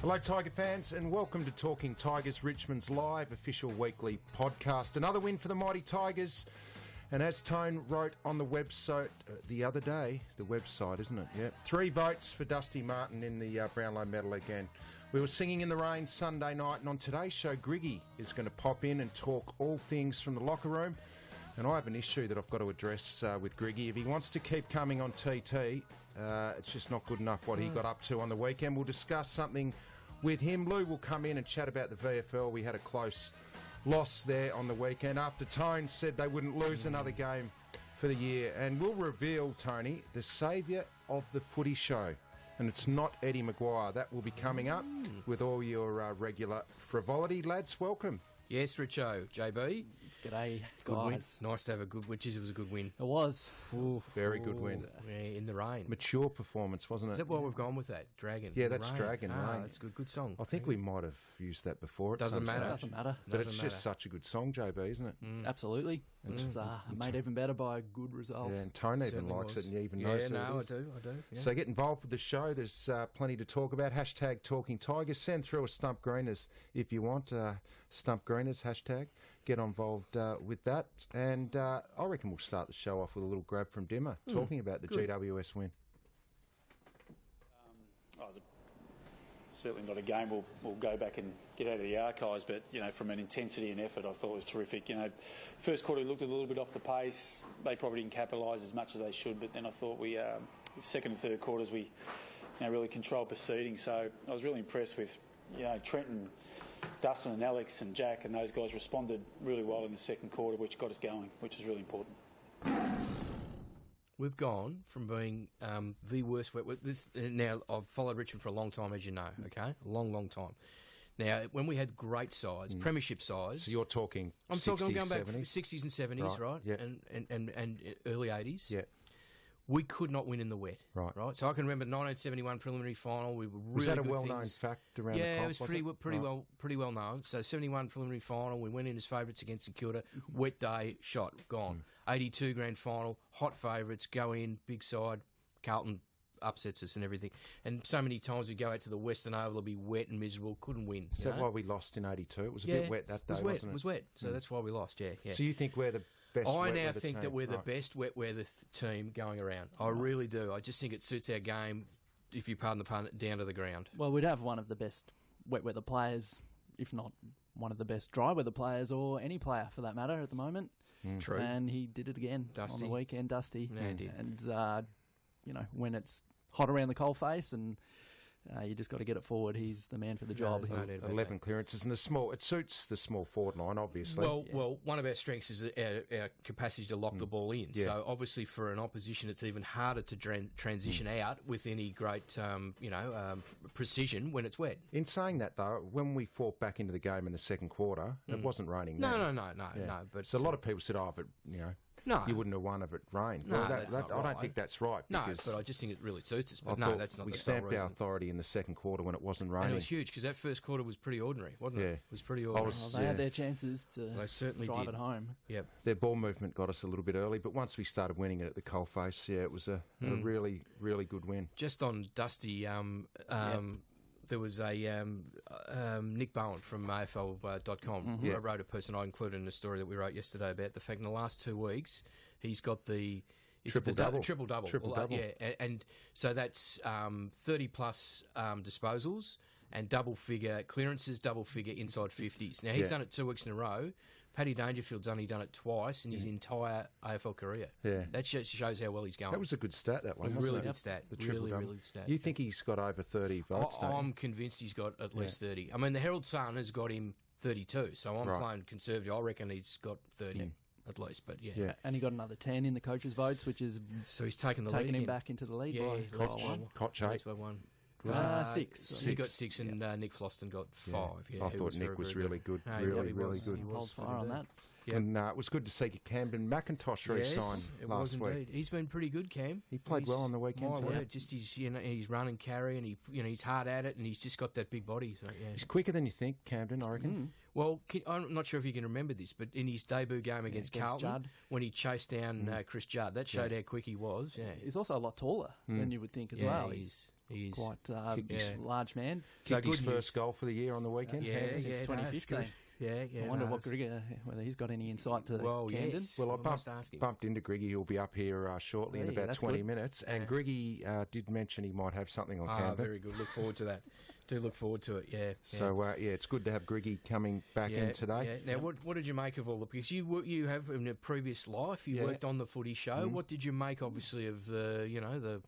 Hello Tiger fans and welcome to Talking Tigers, Richmond's live official weekly podcast. Another win for the mighty Tigers, and as Tone wrote on the website the other day, the website isn't it? Yeah. 3 votes for Dusty Martin in the Brownlow medal again. We were singing in the rain Sunday night, and on today's show Griggy is going to pop in and talk all things from the locker room. And I have an issue that I've got to address with Griggy. If he wants to keep coming on TT, it's just not good enough what he got up to on the weekend. We'll discuss something with him. Lou will come in and chat about the VFL. We had a close loss there on the weekend after Tone said they wouldn't lose another game for the year. And we'll reveal, Tony, the saviour of the footy show. And it's not Eddie Maguire. That will be coming up with all your regular frivolity. Lads, welcome. Yes, Richo, JB. G'day, Good guys. win. Nice to have a good win. Geez, it was a good win. It was. Very good win. Yeah, in the rain. Mature performance, wasn't it? Is that why we've gone with that? Dragon. Yeah, in the that's rain. Dragon, rain. That's a good song. I think we might have used that before. Doesn't matter. Doesn't matter. But Doesn't it's matter. just such a good song, JB, isn't it? Absolutely. It's made even better by a good result. Yeah, and Tone even Certainly likes was. it and even knows Yeah, who no, it I is. do. Yeah. So get involved with the show. There's plenty to talk about. Hashtag Talking Tigers. Send through a Stump Greeners if you want. Stump Greeners, hashtag. Get involved with that. And I reckon we'll start the show off with a little grab from Dimmer talking about the GWS win. Certainly not a game we'll go back and get out of the archives, but from an intensity and effort, I thought it was terrific. First quarter we looked a little bit off the pace. They probably didn't capitalise as much as they should, but then I thought we second and third quarters we really controlled proceedings. So I was really impressed with Trent and Dustin and Alex and Jack, and those guys responded really well in the second quarter, which got us going, which is really important. We've gone from being the worst wet. Now, I've followed Richmond for a long time, as you know, okay? A long time. Now, when we had great sides, premiership sides... So you're talking I'm 60s, talking, I'm going back 70s? 60s and 70s, right? Yeah. And early 80s. Yeah. We could not win in the wet. Right. So I can remember 1971 preliminary final. We were really Was that a good well-known things. fact around the Yeah, comp, it was pretty well known. So 71 preliminary final, we went in as favourites against St Kilda. Wet day, shot, gone. 82 grand final, hot favourites, go in, big side. Carlton upsets us and everything. And so many times we go out to the Western Oval, it'll be wet and miserable, couldn't win. Is that why we lost in 82? It was a bit wet that day, wasn't it? It was wet, so that's why we lost, yeah. So you think we're the best I wet now weather think team? that we're the Right. best wet weather team going around. I really do. I just think it suits our game, if you pardon the pun, down to the ground. Well, we'd have one of the best wet weather players, if not one of the best dry weather players, or any player for that matter at the moment. True. And he did it again Dusty. on the weekend, Dusty. Yeah, he did. And, when it's hot around the coalface and you just got to get it forward, he's the man for the job. there's no doubt about 11 clearances and it suits the small forward line, obviously. Well, one of our strengths is our capacity to lock the ball in. Yeah. So obviously, for an opposition, it's even harder to transition out with any great, precision when it's wet. In saying that, though, when we fought back into the game in the second quarter, it wasn't raining. No. But So a lot of people said, if it, No. you wouldn't have won if it rained. No, Well, that's not I don't right. think that's right. No, because but I just think it really suits us. I But no, thought that's not we the sole stamped our reason. authority in the second quarter when it wasn't And raining. it was huge because that first quarter was pretty ordinary, wasn't it? Yeah. It was pretty ordinary. Well, they had their chances to They certainly drive did. it home. Yep. Their ball movement got us a little bit early, but once we started winning it at the coalface, it was a really, really good win. Just on Dusty, there was a Nick Bowen from AFL.com Yeah. wrote a piece, and I included in the story that we wrote yesterday about the fact in the last 2 weeks he's got the Triple-double. triple-double. Triple-double. Yeah, and so that's 30-plus disposals and double-figure clearances, double-figure inside 50s. Now, he's done it 2 weeks in a row. Paddy Dangerfield's only done it twice in his entire AFL career. Yeah. That shows how well he's going. That was a good stat, that one. It was wasn't really it? good stat. The Really, triple-double. really good stat. You think he's got over 30 votes, don't you? I'm convinced he's got at least 30. I mean, the Herald Sun has got him 32, so I'm Right. playing conservative. I reckon he's got 30 at least, but yeah. And he got another 10 in the coaches' votes, which is So he's taken the lead taking him again. back into the lead. Yeah, by he's by lost one. one. Koch, eh? Lost by one. Six. He got 6 and Nick Floston got 5. Yeah, I he thought Nick very, was very really good. No, Really, he really was. good. He was. Holds fire on that. Yep. And it was good to see Camden McIntosh re-sign Yes, it last was week. indeed. He's been pretty good, Cam. He played well on the weekend My too. word, just his run and carry, and he's hard at it, and he's just got that big body. So yeah. He's quicker than you think, Camden, I reckon. Well, I'm not sure if you can remember this, but in his debut game against against Carlton, Judd. when he chased down Chris Judd, that showed how quick he was. Yeah, He's also a lot taller than you would think as well. He's He is. Quite Yeah. large man. So Kicked his good news. first goal for the year on the weekend. Since no, it's 2015. good. Yeah. I wonder whether he's got any insight to Camden. Yes. Well, I must ask him. bumped into Griggy. He'll be up here shortly in Yeah, about that's 20 good. minutes. And Griggy did mention he might have something on Camden. Very good. Look forward to that. Do look forward to it. Yeah. So, it's good to have Griggy coming back in today. Yeah. Now, what did you make of all the? Because you have in a previous life, you worked on the footy show. What did you make, obviously, of the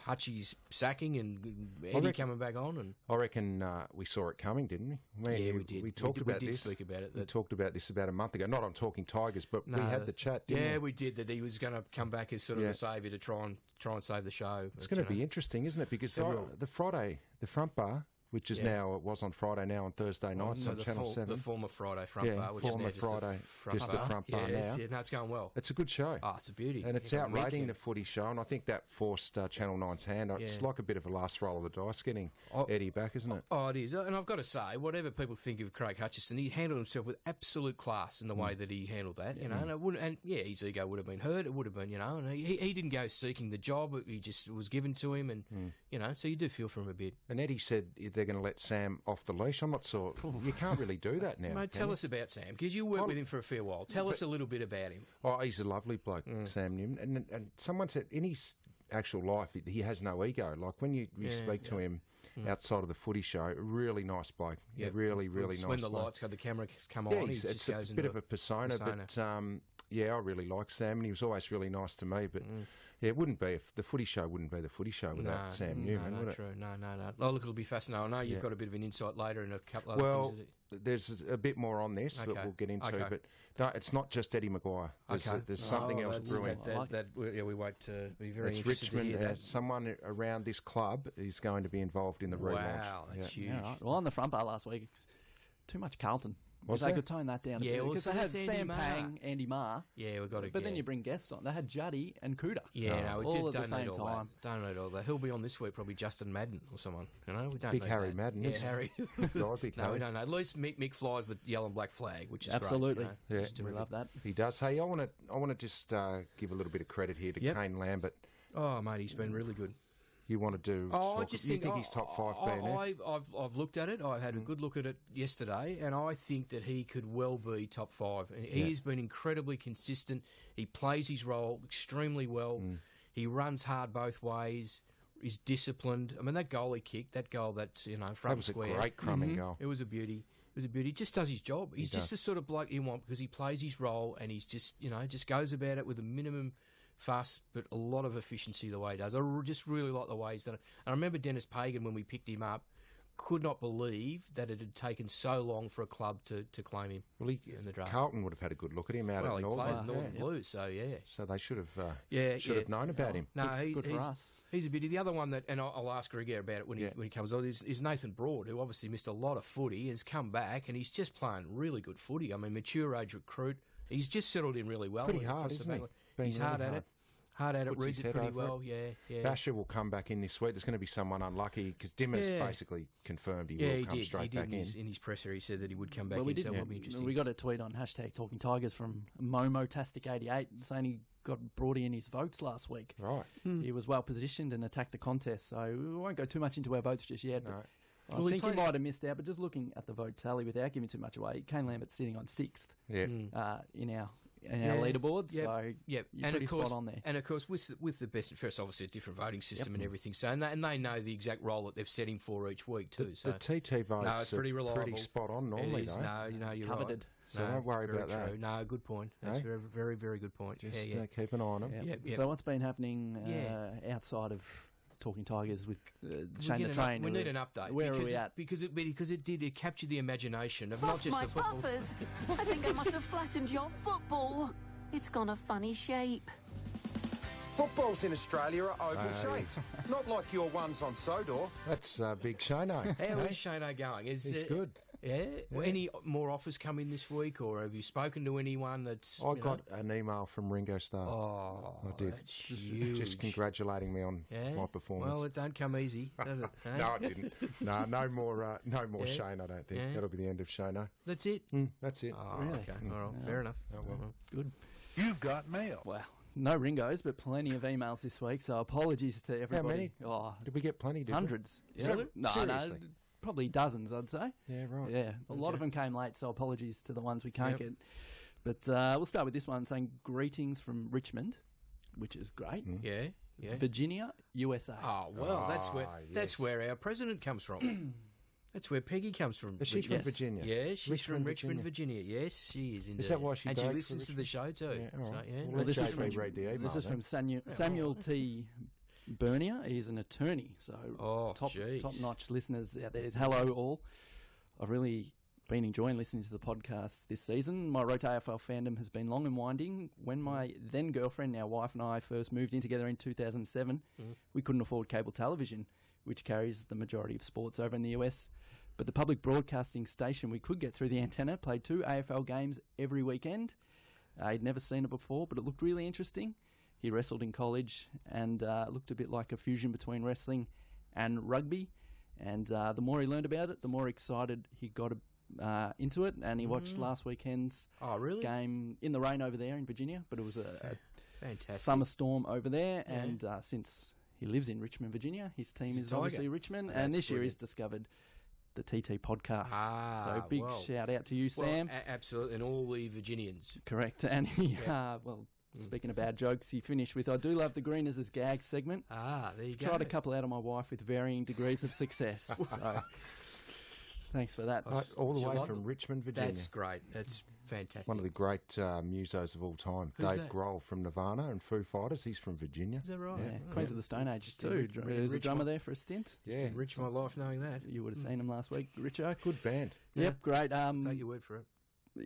Hutchie's sacking and Eddie coming back on? And I reckon we saw it coming, didn't we? we did. We talked about we did this. Speak about it. We talked about this about a month ago. Not on Talking Tigers, but we had the chat, didn't we? we did. That he was going to come back as sort of a saviour to try and save the show. It's going to be interesting, isn't it? Because the Friday, the front bar, which is now, it was on Friday, now on Thursday nights on Channel 7. The former Friday front bar, which former is now Friday, just the front bar now. Yeah, no, it's going well. It's a good show. Oh, it's a beauty. And it's outrating the footy show, and I think that forced Channel 9's hand. It's like a bit of a last roll of the dice getting Eddie back, isn't it? Oh, it is. And I've got to say, whatever people think of Craig Hutchison, he handled himself with absolute class in the way that he handled that, you know. And it wouldn't, his ego would have been hurt. It would have been, you know, and he didn't go seeking the job. He just was given to him, and, you know, so you do feel for him a bit. And Eddie said they're going to let Sam off the leash. I'm not sure. You can't really do that now. Mate, tell us about Sam, because you worked with him for a fair while. Tell us a little bit about him. Oh, he's a lovely bloke, Sam Newman. And someone said in his actual life, he has no ego. Like when you speak to him outside of the footy show, really nice bloke. Yeah, really nice When the bloke. lights go, the camera come on, he just goes a bit of a persona. But I really like Sam, and he was always really nice to me. But it wouldn't be the footy show wouldn't be the footy show without Sam Newman, would it? True. No. Oh, look, it'll be fascinating. I know you've got a bit of an insight later in a couple of other things. There's a bit more on this that we'll get into, but no, it's not just Eddie Maguire. There's something else brewing. We wait to be very it's interested Richmond. to hear that. Someone around this club is going to be involved in the relaunch. Wow, that's huge. Yeah, right. Well, on the front bar last week, too much Carlton. Was they there? could tone that down a bit. well, because so they had that's Andy Sam Marr. Pang, Andy Marr. Yeah, we've got to. But then you bring guests on. They had Juddy and Kuda. Yeah, all at don't the same need all time. that. Don't need all that. He'll be on this week, probably Justin Madden or someone. You know, we don't Big need Harry that. Madden, Yeah, isn't Harry. Big No, Harry. we don't know. At least Mick flies the yellow and black flag, which is Absolutely. great. You know? Yeah. We love that. He does. Hey, I want to just give a little bit of credit here to Kane Lambert. Oh, mate, he's been really good. You want to do? I just you think he's top 5 BNF? I've looked at it. I had a good look at it yesterday, and I think that he could well be top 5. He has been incredibly consistent. He plays his role extremely well. He runs hard both ways. He's disciplined. I mean, that goal he kicked, that front That was square. a great crumbing goal. It was a beauty. He just does his job. He's just the sort of bloke you want because he plays his role and he's just, just goes about it with a minimum fuss, but a lot of efficiency the way he does. I just really like the way he's done it. And I remember Dennis Pagan, when we picked him up, could not believe that it had taken so long for a club to claim him in the draft. Carlton would have had a good look at him out Well, at he Northern. played at Northern Blues, so yeah. So they should have known about him. No, Good for us. He's a beauty. The other one that, and I'll ask Greg about it when he comes on, is Nathan Broad, who obviously missed a lot of footy, has come back and he's just playing really good footy. I mean, mature age recruit. He's just settled in really well. Pretty hard, isn't he? He's hard at it. Hard at it, Puts reads his it head pretty over well. Yeah. Basher will come back in this week. There's going to be someone unlucky because Dimmer's basically confirmed he will come straight back in. In his presser, he said that he would come back Well, in, so it'll be interesting. We got a tweet on #TalkingTigers from Momotastic88 saying he got brought in his votes last week. Right. He was well positioned and attacked the contest, so we won't go too much into our votes just yet. No. But I think he might have missed out, but just looking at the vote tally without giving too much away, Kane Lambert's sitting on 6th in our leaderboard, so you're pretty spot on there. And of course, with the best and first, obviously a different voting system and everything. So and they know the exact role that they've set him for each week too. The TT votes it's pretty reliable. pretty spot on normally, it is. though. No, you're Coveted. right. So don't worry about that. True. No, good point. That's a very, very, very good point. Just keep an eye on them. Yep. So what's been happening outside of Talking Tigers with Shane the Train? We need an update. Where are we at? Because it captured the imagination of not just my the football. buffers! I think I must have flattened your football. It's gone a funny shape. Footballs in Australia are oval-shaped, not like your ones on Sodor. That's Big Shano. How is Shano going? He's good. Yeah? Well, any more offers come in this week, or have you spoken to anyone that's... I got an email from Ringo Starr. Oh, I did. that's huge. Just congratulating me on my performance. Well, it don't come easy, does it? Eh? No, it didn't. No more Shane, I don't think. Yeah. That'll be the end of Shano. That's it? That's it. Oh, Really? okay. All right. Fair enough. Good. You've got mail. Wow. No Ringos, but plenty of emails this week, so apologies to everybody. How many? Did we get plenty? Hundreds. Really? No, probably dozens, I'd say. Yeah, right. Yeah, a lot of them came late, so apologies to the ones we can't get. But we'll start with this one saying greetings from Richmond, which is great. Yeah. Virginia, USA. Oh, well, that's where our president comes from. That's where Peggy comes from. Is she from Virginia? Yeah, she's from Richmond, Virginia. Yes, she is. Is that why she and died? she listens to the show too. Yeah, all right. So, well, this is from Samuel T. Bernier. He's an attorney, so top-notch listeners out there. Hello, all. I've really been enjoying listening to the podcast this season. My road to AFL fandom has been long and winding. When my then girlfriend, now wife, and I first moved in together in 2007, we couldn't afford cable television, which carries the majority of sports over in the US. But the public broadcasting station we could get through the antenna played 2 AFL games every weekend. He'd never seen it before, but it looked really interesting. He wrestled in college and looked a bit like a fusion between wrestling and rugby. And the more he learned about it, the more excited he got into it. And he watched last weekend's game in the rain over there in Virginia. But it was a fantastic summer storm over there. Yeah. And since he lives in Richmond, Virginia, his team is obviously Richmond. And this year he's discovered the TT podcast. So big shout out to you, Sam. Absolutely, and all the Virginians. Correct. And he, speaking of bad jokes, he finished with, I do love the Greeners as gag segment. There you go. Tried a couple out of my wife with varying degrees of success. So thanks for that. All the way from Richmond, Virginia. That's great. That's fantastic. One of the great musos of all time. Who's Dave that? Grohl from Nirvana and Foo Fighters. He's from Virginia. Is that right? Yeah. Queens of the Stone Age too. He was a drummer there for a stint. Yeah. Enrich my life knowing that. You would have seen him last week, Richo. Good band. Yep, great. Take your word for it.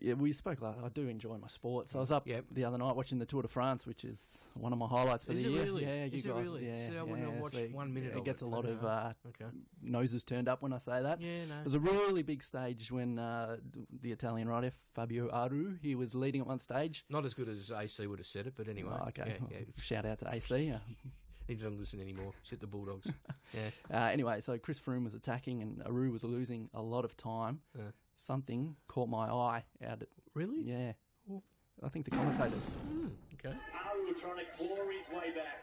Yeah, we spoke last. I do enjoy my sports. I was up the other night watching the Tour de France, which is one of my highlights for the year. Really? Yeah, is you it guys. Really? Yeah, See, I wouldn't have watched 1 minute. It gets a lot of okay. noses turned up when I say that. Yeah, no. It was a really big stage when the Italian rider Fabio Aru, he was leading at one stage. Not as good as AC would have said it, but anyway. Oh, okay. Yeah. Shout out to AC. He doesn't listen anymore. Shit the Bulldogs. Yeah. Anyway, so Chris Froome was attacking and Aru was losing a lot of time. Something caught my eye out at... Really? Yeah. I think the commentators. Okay. Aru trying to claw his way back.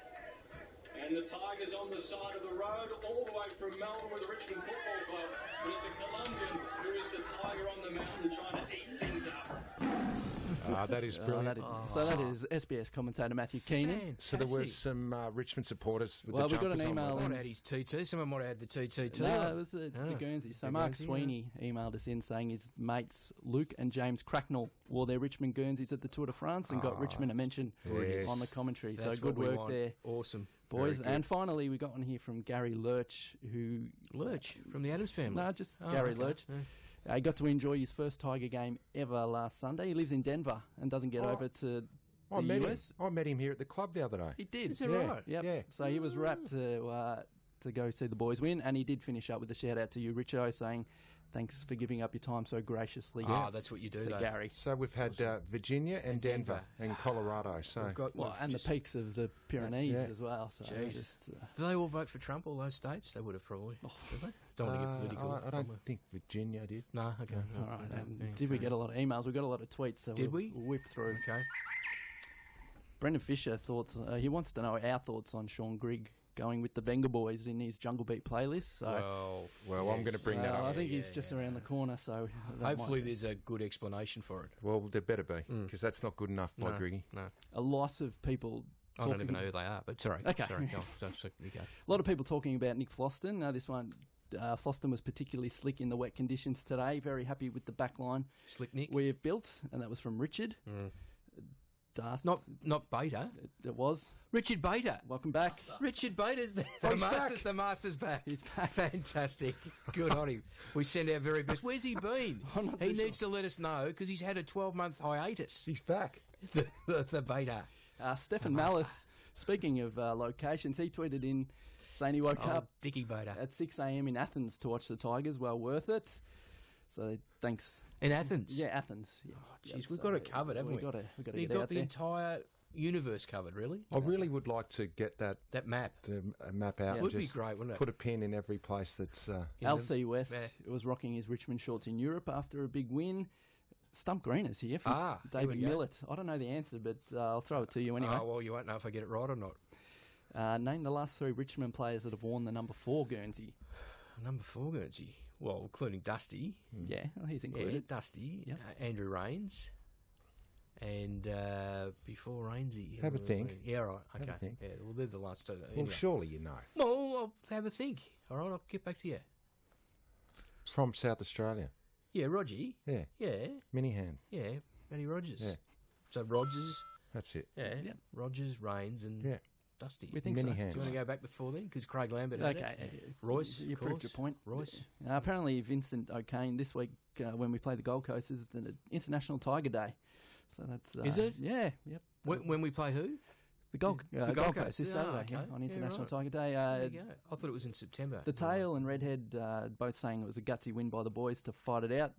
And the Tigers on the side of the road, all the way from Melbourne with the Richmond Football Club. But it's a Colombian who is the Tiger on the mountain trying to eat things up. That is brilliant. That is SBS commentator Matthew Keenan. Fantastic. So there were some Richmond supporters with we the got an email. Might have had his TT. Someone might have had the TT too. No, it was the Guernsey. So Mark Sweeney emailed us in saying his mates Luke and James Cracknell wore their Richmond Guernseys at the Tour de France and got Richmond a mention on the commentary. That's so good work there. Awesome. Boys. And finally, we got one here from Gary Lurch, Lurch from the Adams family? No, just Gary Lurch. Yeah. He got to enjoy his first Tiger game ever last Sunday. He lives in Denver and doesn't get over to the US. I met him here at the club the other day. He did. Is that right? Yep. Yeah. So he was rapt to go see the boys win, and he did finish up with a shout out to you, Richo, saying thanks for giving up your time so graciously. That's what you do, to Gary. So we've had Virginia and Denver and Colorado. So and the peaks of the Pyrenees as well. So do they all vote for Trump? All those states? They would have probably. Did they? Don't want to get political. I don't think Virginia did. No. Okay. All right. Did we get a lot of emails? We got a lot of tweets. So did we? We'll whip through. Okay. Brendan Fisher thoughts. He wants to know our thoughts on Sean Grigg going with the Venga Boys in his Jungle Beat playlist. So well, I'm going to bring that up. I think he's just around the corner. So hopefully there's a good explanation for it. Well, there better be because that's not good enough by Griggy. No. A lot of people. I don't even know who they are, but sorry. Okay. Sorry. Go. A lot of people talking about Nick Floston. This one, Floston was particularly slick in the wet conditions today. Very happy with the back line. Slick Nick. We've built, and that was from Richard. Darth. Not Bader. It was. Richard Bader. Welcome back. Richard Bader's the master's back. He's back. Fantastic. Good on him. We send our very best. Where's he been? He needs to let us know because he's had a 12-month hiatus. He's back. The Bader. Stephen Mallis, speaking of locations, he tweeted in saying he woke up Dickie Bader at 6 a.m. in Athens to watch the Tigers. Well worth it. So thanks. In Athens? Yeah, Athens. Yeah. Jeez, we've got it covered, haven't we? We've got to get out there. You've got the entire universe covered, really? I really would like to get that map. A map out. It would be great, wouldn't it? Put a pin in every place that's... LC West was rocking his Richmond shorts in Europe after a big win. Stump Greeners here from David Millett. I don't know the answer, but I'll throw it to you anyway. Oh, well, you won't know if I get it right or not. Name the last 3 Richmond players that have worn the number 4 Guernsey. Number 4 Guernsey? Well, including Dusty. Yeah, well, he's included. Yeah, Dusty. Yep. Andrew Rains. And before Rainsy. Have a think. Yeah, right. Okay. Have a think. Yeah, well, they're the last 2. Well, Anyway. surely you know. Well, I'll have a think. All right, I'll get back to you. From South Australia. Yeah, Rogie. Yeah. Yeah. Minihan. Yeah, Matty Rogers. Yeah. So Rogers. That's it. Yeah. Yep. Rogers, Rains, and Dusty. We think so. Do you want to go back before then? Because Craig Lambert had it. Royce, you proved your point. Royce. Apparently Vincent O'Kane this week when we play the Gold Coast is the International Tiger Day. So that's... is it? Yeah. Yep. When we play who? The Gold Coast this Saturday on International Tiger Day. There you go. I thought it was in September. The Tail and Redhead both saying it was a gutsy win by the boys to fight it out.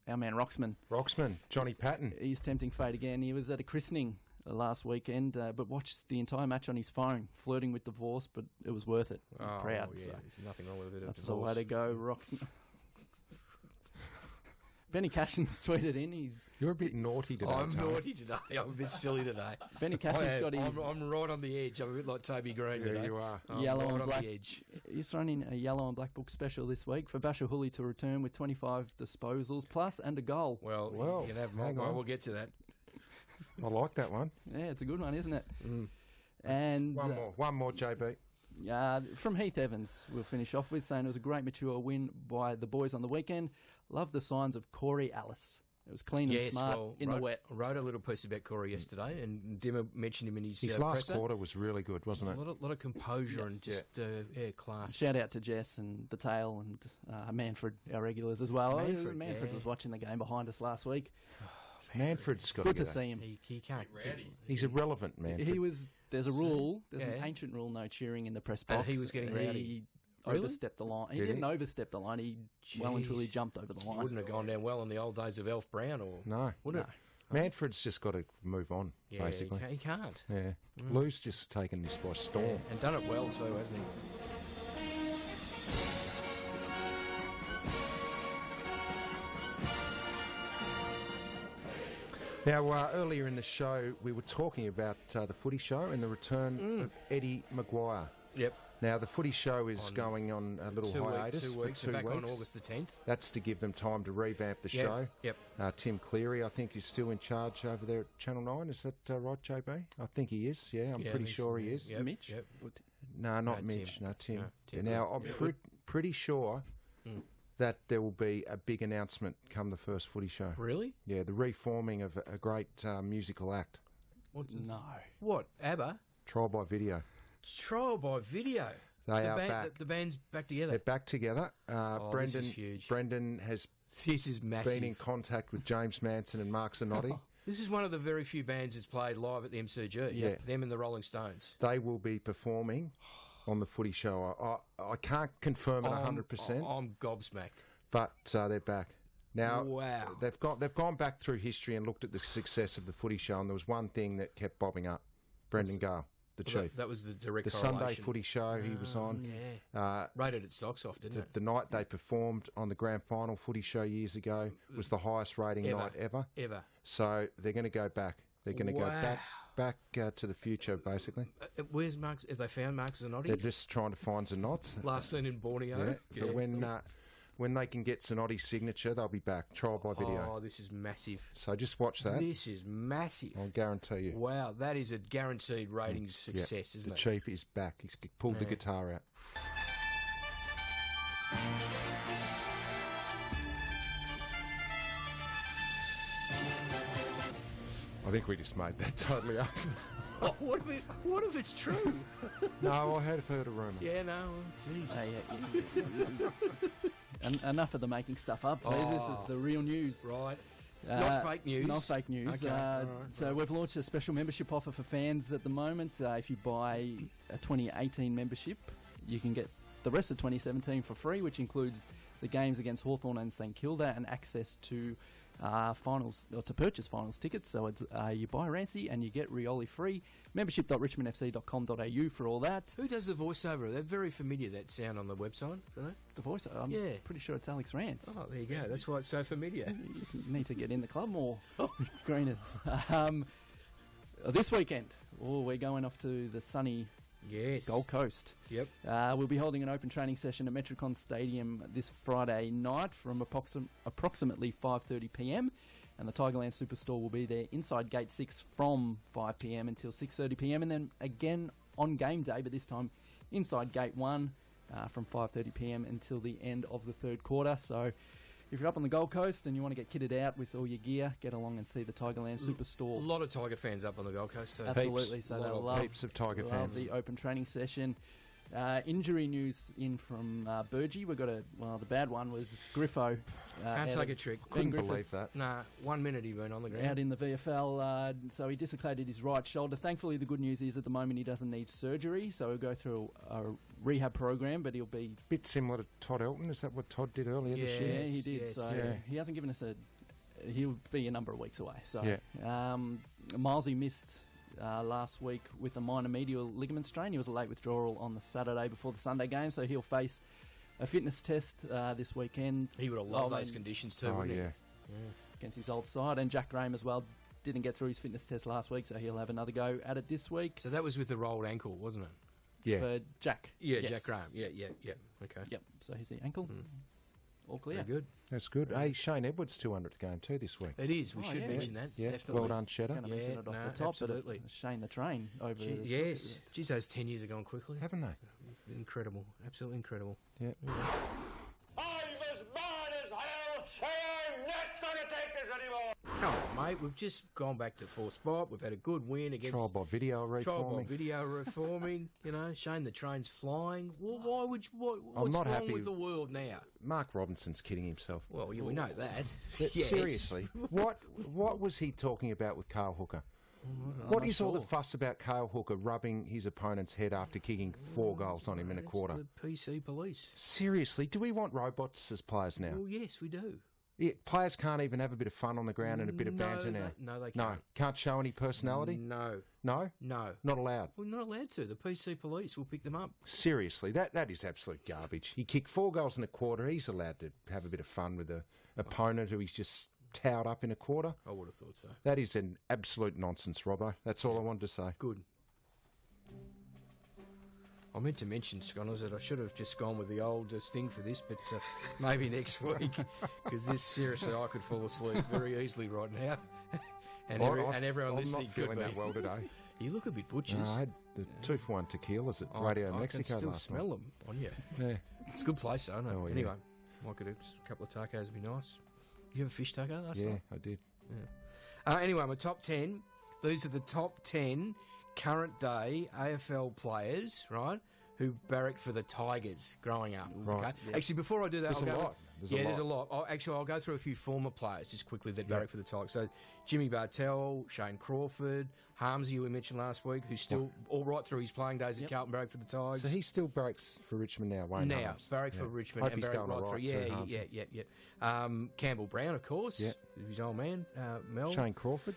Our man Roxman, Johnny Patton. He's tempting fate again. He was at a christening last weekend, but watched the entire match on his phone, flirting with divorce, but it was worth it. He was proud. Yeah, so there's nothing wrong with a bit of that's divorce. the way to go, Roxman. Benny Cashin's tweeted in. You're a bit naughty today. I'm naughty today. I'm a bit silly today. Benny Cashin's got his... I'm right on the edge. I'm a bit like Toby Green today. Yeah, you are. Yellow right and black. on the edge. He's thrown in a yellow and black book special this week for Basher Hooley to return with 25 disposals plus and a goal. Well, you can have mine. We'll get to that. I like that one. Yeah, it's a good one, isn't it? And one more, JB. From Heath Evans, we'll finish off with saying it was a great mature win by the boys on the weekend. Love the signs of Corey Alice. It was clean and smart in the wet. I wrote a little piece about Corey yesterday, and Dimmer mentioned him in his last presser. quarter was really good, wasn't it? A lot of composure and just class. Shout out to Jess and the Tail and Manfred, our regulars as well. Manfred was watching the game behind us last week. Manfred's got good to see him. He can't. He's irrelevant, man. There's a rule. There's an ancient rule: no cheering in the press box. And he was getting rowdy. He overstepped the line. He didn't overstep the line. He well and truly jumped over the line. Wouldn't have gone down well in the old days of Elf Brown, or would it? Manfred's just got to move on, basically. He can't. Yeah. Lou's just taken this by storm. And done it well too, hasn't he? Now, earlier in the show, we were talking about the footy show and the return of Eddie Maguire. Yep. Now, the footy show is going on a little hiatus for 2 weeks. Back on August the 10th. That's to give them time to revamp the show. Yep. Tim Cleary, I think, is still in charge over there at Channel 9. Is that right, JB? I think he is. Yeah, I'm pretty sure he is. Yep. Mitch? Yep. No, not Mitch. Tim. No, Tim. No, Tim. Now, I'm pretty sure that there will be a big announcement come the first footy show. Really? Yeah, the reforming of a great musical act. No. What? ABBA? Trial by video. Trial by video. They are back. The band's back together. They're back together. Brendan, this is huge. Brendan has massive. Been in contact with James Manson and Mark Zanotti. This is one of the very few bands that's played live at the MCG. Yeah. Them and the Rolling Stones. They will be performing on the footy show. I can't confirm it 100%. I'm gobsmacked. But they're back. Now, wow. They've gone back through history and looked at the success of the footy show, and there was one thing that kept bobbing up. Brendan Gale, the chief. That was the direct The correlation. Sunday footy show he was on. Yeah. Rated its socks off, didn't it? The night they performed on the grand final footy show years ago was the highest rating night ever. Ever. So they're going to go back. They're going to go back to the future, basically. Where's Mark? Have they found Mark Zanotti? They're just trying to find Zanotti. Last seen in Borneo. Yeah. But when they can get Zanotti's signature, they'll be back. Trial by video. Oh, this is massive. So just watch that. This is massive. I'll guarantee you. Wow, that is a guaranteed ratings success, isn't it? The chief is back. He's pulled the guitar out. I think we just made that totally up. Oh, what if it's true? No, I have heard a rumour. Yeah, no, jeez. Enough of the making stuff up, please. This is the real news. Right. Not fake news. Not fake news. Okay. So we've launched a special membership offer for fans at the moment. If you buy a 2018 membership, you can get the rest of 2017 for free, which includes the games against Hawthorn and St Kilda and access to finals, or to purchase finals tickets. So it's you buy Rancy and you get Rioli free. Membership.richmondfc.com.au for all that. Who does the voiceover? They're very familiar, that sound on the website, don't they? The voiceover? I'm pretty sure it's Alex Rance. Oh, there you go. That's why it's so familiar. You need to get in the club more. Greeners. This weekend, we're going off to the sunny Gold Coast. Yep. We'll be holding an open training session at Metricon Stadium this Friday night from approximately 5:30 p.m. And the Tigerland Superstore will be there inside Gate 6 from 5 p.m. until 6:30 p.m. And then again on game day, but this time inside Gate 1 from 5:30 p.m. until the end of the third quarter. So if you're up on the Gold Coast and you want to get kitted out with all your gear, get along and see the Tigerland Superstore. A lot of Tiger fans up on the Gold Coast too. Absolutely. Heaps. So they'll love heaps of Tiger love fans. the open training session. Injury news in from Burgee. We got the bad one was Griffo. Can't take a trick. Couldn't believe that. Nah, 1 minute he went on the ground. Out in the VFL, so he dislocated his right shoulder. Thankfully, the good news is at the moment he doesn't need surgery, so he'll go through a rehab program, but he'll be... Bit similar to Todd Elton, is that what Todd did earlier this year? Yeah, he did. Yes, he hasn't given us he'll be a number of weeks away. So, yeah. Milesy missed... last week with a minor medial ligament strain. He was a late withdrawal on the Saturday before the Sunday game, so he'll face a fitness test this weekend. He would have loved those conditions too, wouldn't he? Against his old side. And Jack Graham as well didn't get through his fitness test last week, so he'll have another go at it this week. So that was with the rolled ankle, wasn't it? Yeah. For Jack. Yeah, yes. Jack Graham. Yeah. Okay. Yep, so he's the ankle. All clear. Very good. That's good. Hey, Shane Edwards' 200th game too this week. It is. We should mention that. Yeah, Definitely. well done, Cheddar. Going to mention it off the top. Absolutely. But Shane the train over the Yes. Geez, those 10 years have gone quickly. Haven't they? Incredible. Absolutely incredible. Yeah. I'm as mad as hell, and I'm not going to take this anymore. Come on, mate. We've just gone back to full spot. We've had a good win against... Trial by video reforming. You know, Shane the train's flying. Well, why would you... What's I'm not wrong happy with the world now? Mark Robinson's kidding himself. Well, yeah, we know that. But Yes. seriously, what was he talking about with Carl Hooker? What is all the fuss about Carl Hooker rubbing his opponent's head after kicking 4 goals on him in a quarter? The PC police. Seriously, do we want robots as players now? Well, yes, we do. Yeah, players can't even have a bit of fun on the ground and a bit of banter now. No, they can't. No, can't show any personality? No. No? No. Not allowed? We're not allowed to. The PC police will pick them up. Seriously, that is absolute garbage. He kicked 4 goals in a quarter. He's allowed to have a bit of fun with an opponent who he's just towed up in a quarter. I would have thought so. That is an absolute nonsense, Robbo. That's all I wanted to say. Good. I meant to mention, Sconnors, that I should have just gone with the old sting for this, but maybe next week, because this, seriously, I could fall asleep very easily right now. and everyone listening not feeling could that well today. You look a bit butchers. No, I had the 2-for-1 tequilas at Radio Mexico I can still last smell night. them on you. Yeah. It's a good place, though, isn't it? Oh, yeah. Anyway, I could have just a couple of tacos would be nice. You have a fish taco last night? Yeah, I did. Yeah. Anyway, my top 10. These are the top 10 current day AFL players, right, who barracked for the Tigers growing up. Right. Okay? Yeah. Actually, before I do that, There's a lot. There's a lot. I'll go through a few former players just quickly that barracked for the Tigers. So Jimmy Bartell, Shane Crawford, Harmsy, who we mentioned last week, who's still all right through his playing days at Carlton, barracked for the Tigers. So he still barracks for Richmond now, Wayne Now, Harms. barracked for Richmond Hope and he's barracked going right all through. right too, Yeah. Campbell Brown, of course. Yeah. His old man, Mel. Shane Crawford.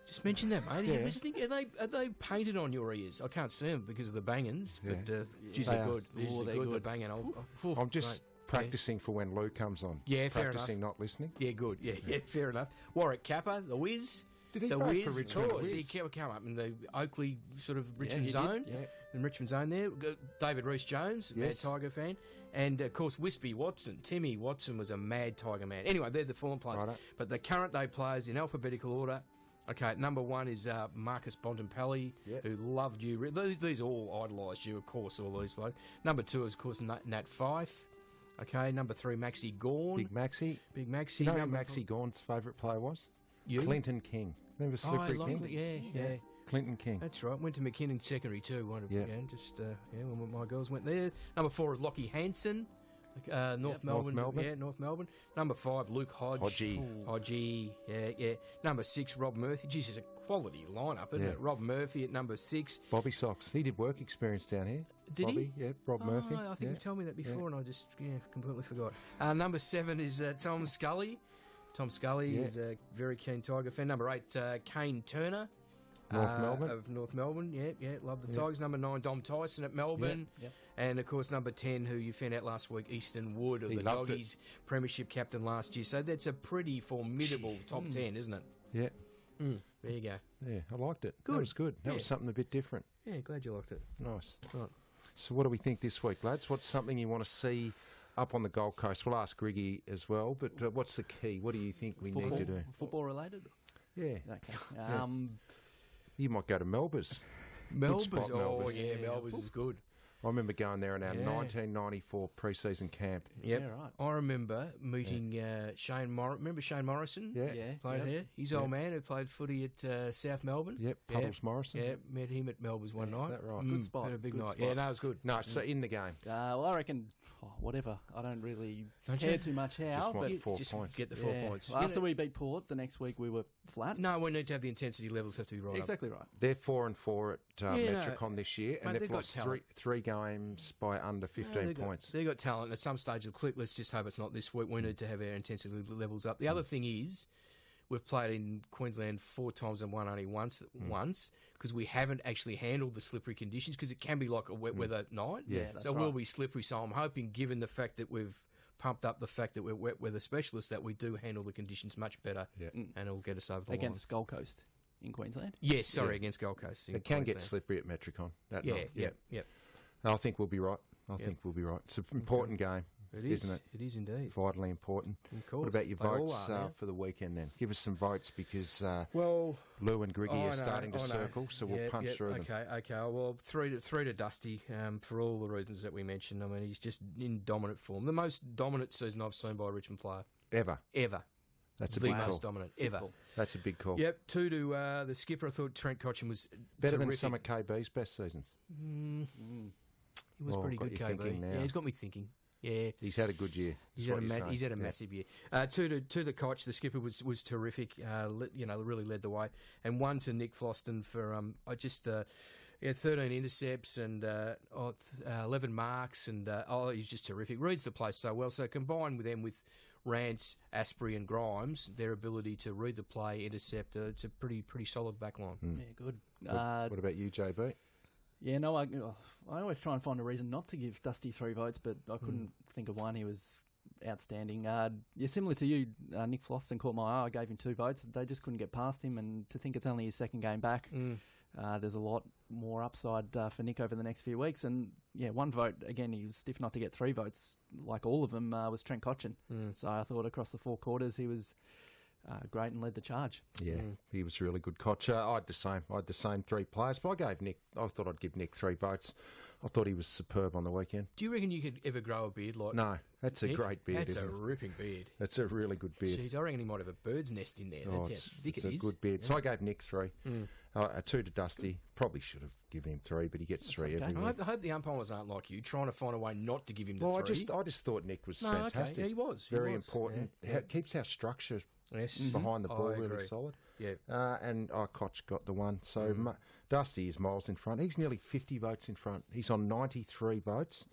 Just mention that, mate. Are Yeah. you listening? Are they painted on your ears? I can't see them because of the bangings, but geez, They they're are. good. Oh, they're They're good. The banging. I'm just practicing for when Lou comes on. Yeah, fair Practicing enough. not listening. Yeah, good. Yeah, fair enough. Warwick Kappa, the Wiz. Did he the barrack Wiz, for Richmond? of course. The He Wiz? came up in the Oakley sort of Richmond he did, zone. yeah. In Richmond zone there. David Rees-Jones, Yes. mad Tiger fan. And, of course, Wispy Watson. Timmy Watson was a mad Tiger man. Anyway, they're the former players. Righto. But the current day players in alphabetical order. Okay, number 1 is Marcus Bontempelli, Yep. who loved you. These all idolised you, of course, all these blokes. Number 2 is, of course, Nat Fyfe. Okay, number 3, Maxie Gawn. Big Maxie. Big Maxie. You know who Number Maxie Gawn's favourite player was? You? Clinton King. Remember Oh, I Slippery like King? it. Yeah. Clinton King. That's right. Went to McKinnon Secondary too. Yeah. When my girls went there. Number 4 is Lockie Hansen, North Melbourne. Melbourne. Yeah, North Melbourne. Number 5, Luke Hodge. Hodgie. Yeah. Number 6, Rob Murphy. Geez, it's a quality lineup, isn't Yeah. it? Rob Murphy at number 6. Bobby Socks. He did work experience down here. Did Bobby, he? Yeah, Rob Murphy. I think yeah. you told me that before, and I just completely forgot. Number 7 is Tom Scully. Tom Scully is a very keen Tiger fan. Number 8, Kane Turner. Melbourne. Of North Melbourne, love the Tigers. Number 9, Dom Tyson at Melbourne. Yep. And, of course, number 10, who you found out last week, Easton Wood of the Doggies, premiership captain last year. So that's a pretty formidable top 10, isn't it? Yeah. There you go. Yeah, I liked it. Good. That was good. That was something a bit different. Yeah, glad you liked it. Nice. Right. So what do we think this week, lads? What's something you want to see up on the Gold Coast? We'll ask Griggy as well, but what's the key? What do you think we need to do? Football related? Yeah. Okay. You might go to Melbourne's. Melbourne's, Melbourne's. Melbourne's is good. I remember going there in our 1994 pre-season camp. Yep. Yeah, right. I remember meeting Shane Morrison. Remember Shane Morrison? Yeah. Played here. His old man who played footy at South Melbourne. Yep, Puddles Morrison. Yeah, met him at Melbourne's one night. Is that right? Good spot. Had a big Good night. spot. Yeah, no, it was good. No, so in the game. Well, I reckon, whatever. I don't really Don't care you? too much how, Just want but 4 Just points. get the 4 points. Well, after we beat Port, the next week we were flat. No, we need to have the intensity levels have to be right Exactly right. They're 4-4 at Yeah, no. Metricon this year, and Mate, they've they've got lost talent. three games by under 15 points. They've got talent. At some stage of the clip, let's just hope it's not this week. We need to have our intensity levels up. The other thing is, we've played in Queensland 4 times and won only once, because we haven't actually handled the slippery conditions, because it can be like a wet weather night. Yeah, that's so it right. will be slippery. So I'm hoping, given the fact that we've pumped up the fact that we're wet weather specialists, that we do handle the conditions much better, and it'll get us over the Against Gold Coast in Queensland. line. Yes, against Gold Coast. in It can get Queensland. slippery at Metricon that Yeah, night. yep. I think we'll be right. I think we'll be right. It's an important game, It is, isn't it? It is indeed. Vitally important. Of course. What about your They all votes are, yeah. for the weekend then? Give us some votes because Well, Lou and Griggy I are know, starting to I know. circle, so we'll punch through them. Okay. Well, three to Dusty for all the reasons that we mentioned. I mean, he's just in dominant form. The most dominant season I've seen by a Richmond player Ever. That's a the big most call. dominant ever. That's a big call. Yep. 2 to the skipper. I thought Trent Cotchin was Better than terrific. some of KB's best seasons. He was Well, pretty got good, you KB. thinking now. Yeah, he's got me thinking. Yeah. He's had a good year. He's is had, what you're saying. he's had a Yeah. massive year. 2 to the Koch, the skipper was terrific. Really led the way. And 1 to Nick Floston for 13 intercepts and 11 marks, and he's just terrific. Reads the place so well. So combined with them with Rance, Asprey, and Grimes, their ability to read the play, intercept, it's a pretty solid back line. Yeah, good. What about you, JB? Yeah, no, I always try and find a reason not to give Dusty 3 votes, but I couldn't think of one. He was outstanding. Similar to you, Nick Floston caught my eye. I gave him 2 votes. They just couldn't get past him, and to think it's only his second game back, there's a lot more upside for Nick over the next few weeks. And, 1 vote, again, he was stiff not to get 3 votes, like all of them, was Trent Cotchin. So I thought across the 4 quarters he was great and led the charge. Yeah, he was really good. Koch. I had the same 3 players, but I thought I'd give Nick 3 votes. I thought he was superb on the weekend. Do you reckon you could ever grow a beard like No, that's Nick? a great beard, That's isn't a it? ripping beard. That's a really good beard. Jeez, I reckon he might have a bird's nest in there. That's how thick it's it a is. good beard. So I gave Nick 3. 2 to Dusty. Probably should have given him 3, but he gets 3 okay. every I week. hope the umpires aren't like you, trying to find a way not to give him the Well, 3. I just thought Nick was No, okay. fantastic. Yeah, he was. He Very was. important. Yeah. Keeps our structure Yes. behind the I ball really agree. solid. Yeah. And Koch got the 1. So Dusty is miles in front. He's nearly 50 votes in front. He's on 93 votes.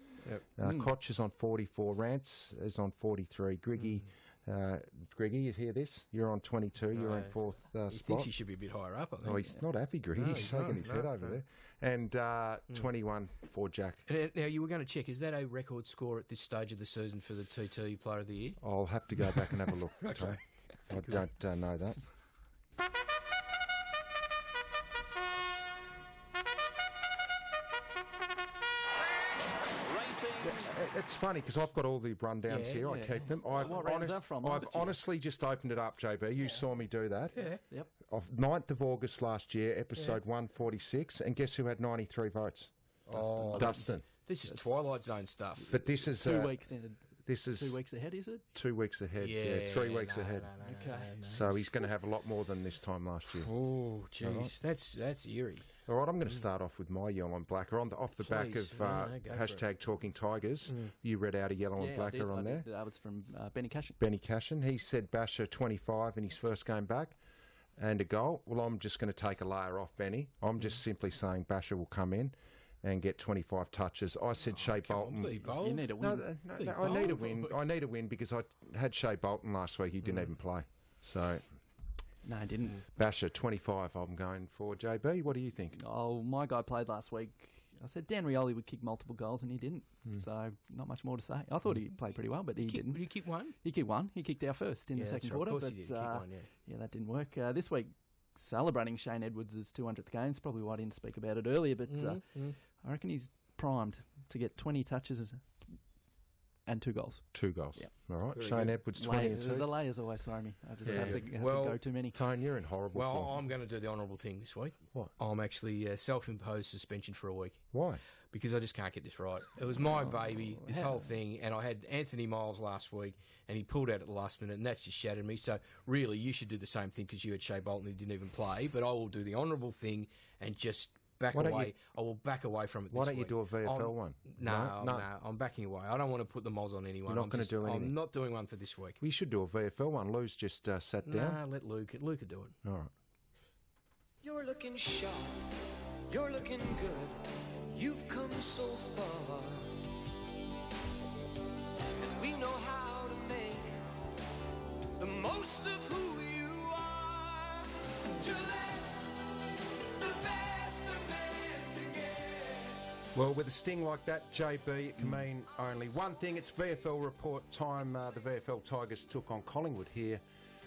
Yep. Koch is on 44. Rance is on 43. Griggy, you hear this? You're on 22. You're in 4th He spot. thinks he should be a bit higher up, I think. Oh, he's not happy, Griggy. No, he's he's shaking not. his head No, over no. there. And 21 for Jack. And now, you were going to check, is that a record score at this stage of the season for the TT Player of the Year? I'll have to go back and have a look. Tom. I don't know that. It's funny because I've got all the rundowns here. I keep them. I've What round's that from? I've honestly just opened it up, JB. You saw me do that. Yeah. Yep. Of 9th of August last year, episode 146, and guess who had 93 votes? Oh, Dustin. This is Twilight Zone stuff. But this is 2 weeks in. This is 2 weeks ahead, is it? 2 weeks ahead. Yeah, 3 weeks ahead. Okay. So he's going to have a lot more than this time last year. Oh, jeez. That's eerie. All right, I'm going to start off with my yellow and blacker off the back Please. of No, go for hashtag Talking Tigers. You read out a yellow and I did. blacker on there. That was from Benny Cashin. Benny Cashin. He said Basher 25 in his first game back and a goal. Well, I'm just going to take a layer off Benny. I'm just simply saying Basher will come in and get 25 touches. I said Shea Bolton. You need a win. No, I need a win. I need a win because I had Shea Bolton last week. He didn't even play. So, no, he didn't. Basher, 25 I'm going for. JB, what do you think? Oh, my guy played last week. I said Dan Rioli would kick multiple goals, and he didn't. So, not much more to say. I thought he played pretty well, but he didn't. Did he kick one? He kicked one. He kicked our first in the second quarter. Of course but, he did. Kick one, yeah, that didn't work. This week, celebrating Shane Edwards' 200th games. Probably why I didn't speak about it earlier, but I reckon he's primed to get 20 touches and 2 goals. 2 goals. Yeah. All right. Very Shane good. Edwards, 20 and 2. The layers always throw me. I just have to go too many. Tone, you're in horrible form. Well, I'm going to do the honourable thing this week. What? I'm actually self-imposed suspension for a week. Why? Because I just can't get this right. It was my baby, this whole thing, and I had Anthony Miles last week, and he pulled out at the last minute, and that's just shattered me. So, really, you should do the same thing because you had Shea Bolton who didn't even play, but I will do the honourable thing and just back away. I will back away from it this week. Why don't you do a VFL one? No, I'm backing away. I don't want to put the moz on anyone. You're not going to do anything? I'm not doing one for this week. We should do a VFL one. Lou's just sat down. Nah, let Luke do it. All right. You're looking sharp. You're looking good. You've come so far. And we know how to make the most of who you are. To let the best of men together. Well, with a sting like that, JB, it can mean only one thing. It's VFL report time. The VFL Tigers took on Collingwood here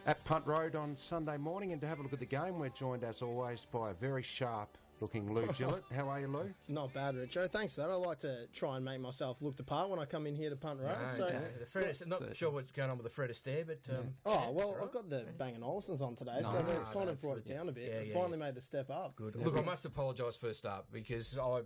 at Punt Road on Sunday morning. And to have a look at the game, we're joined, as always, by a very sharp-looking Lou Gillett. How are you, Lou? Not bad, Richo. Thanks for that. I like to try and make myself look the part when I come in here to Punt Road. The Fred, not sure what's going on with the Fred Astaire, but... I've got the Bang & Olufsen's on today, so it's kind of brought it down a bit. I finally made the step up. Good. Look, I must apologise first up because I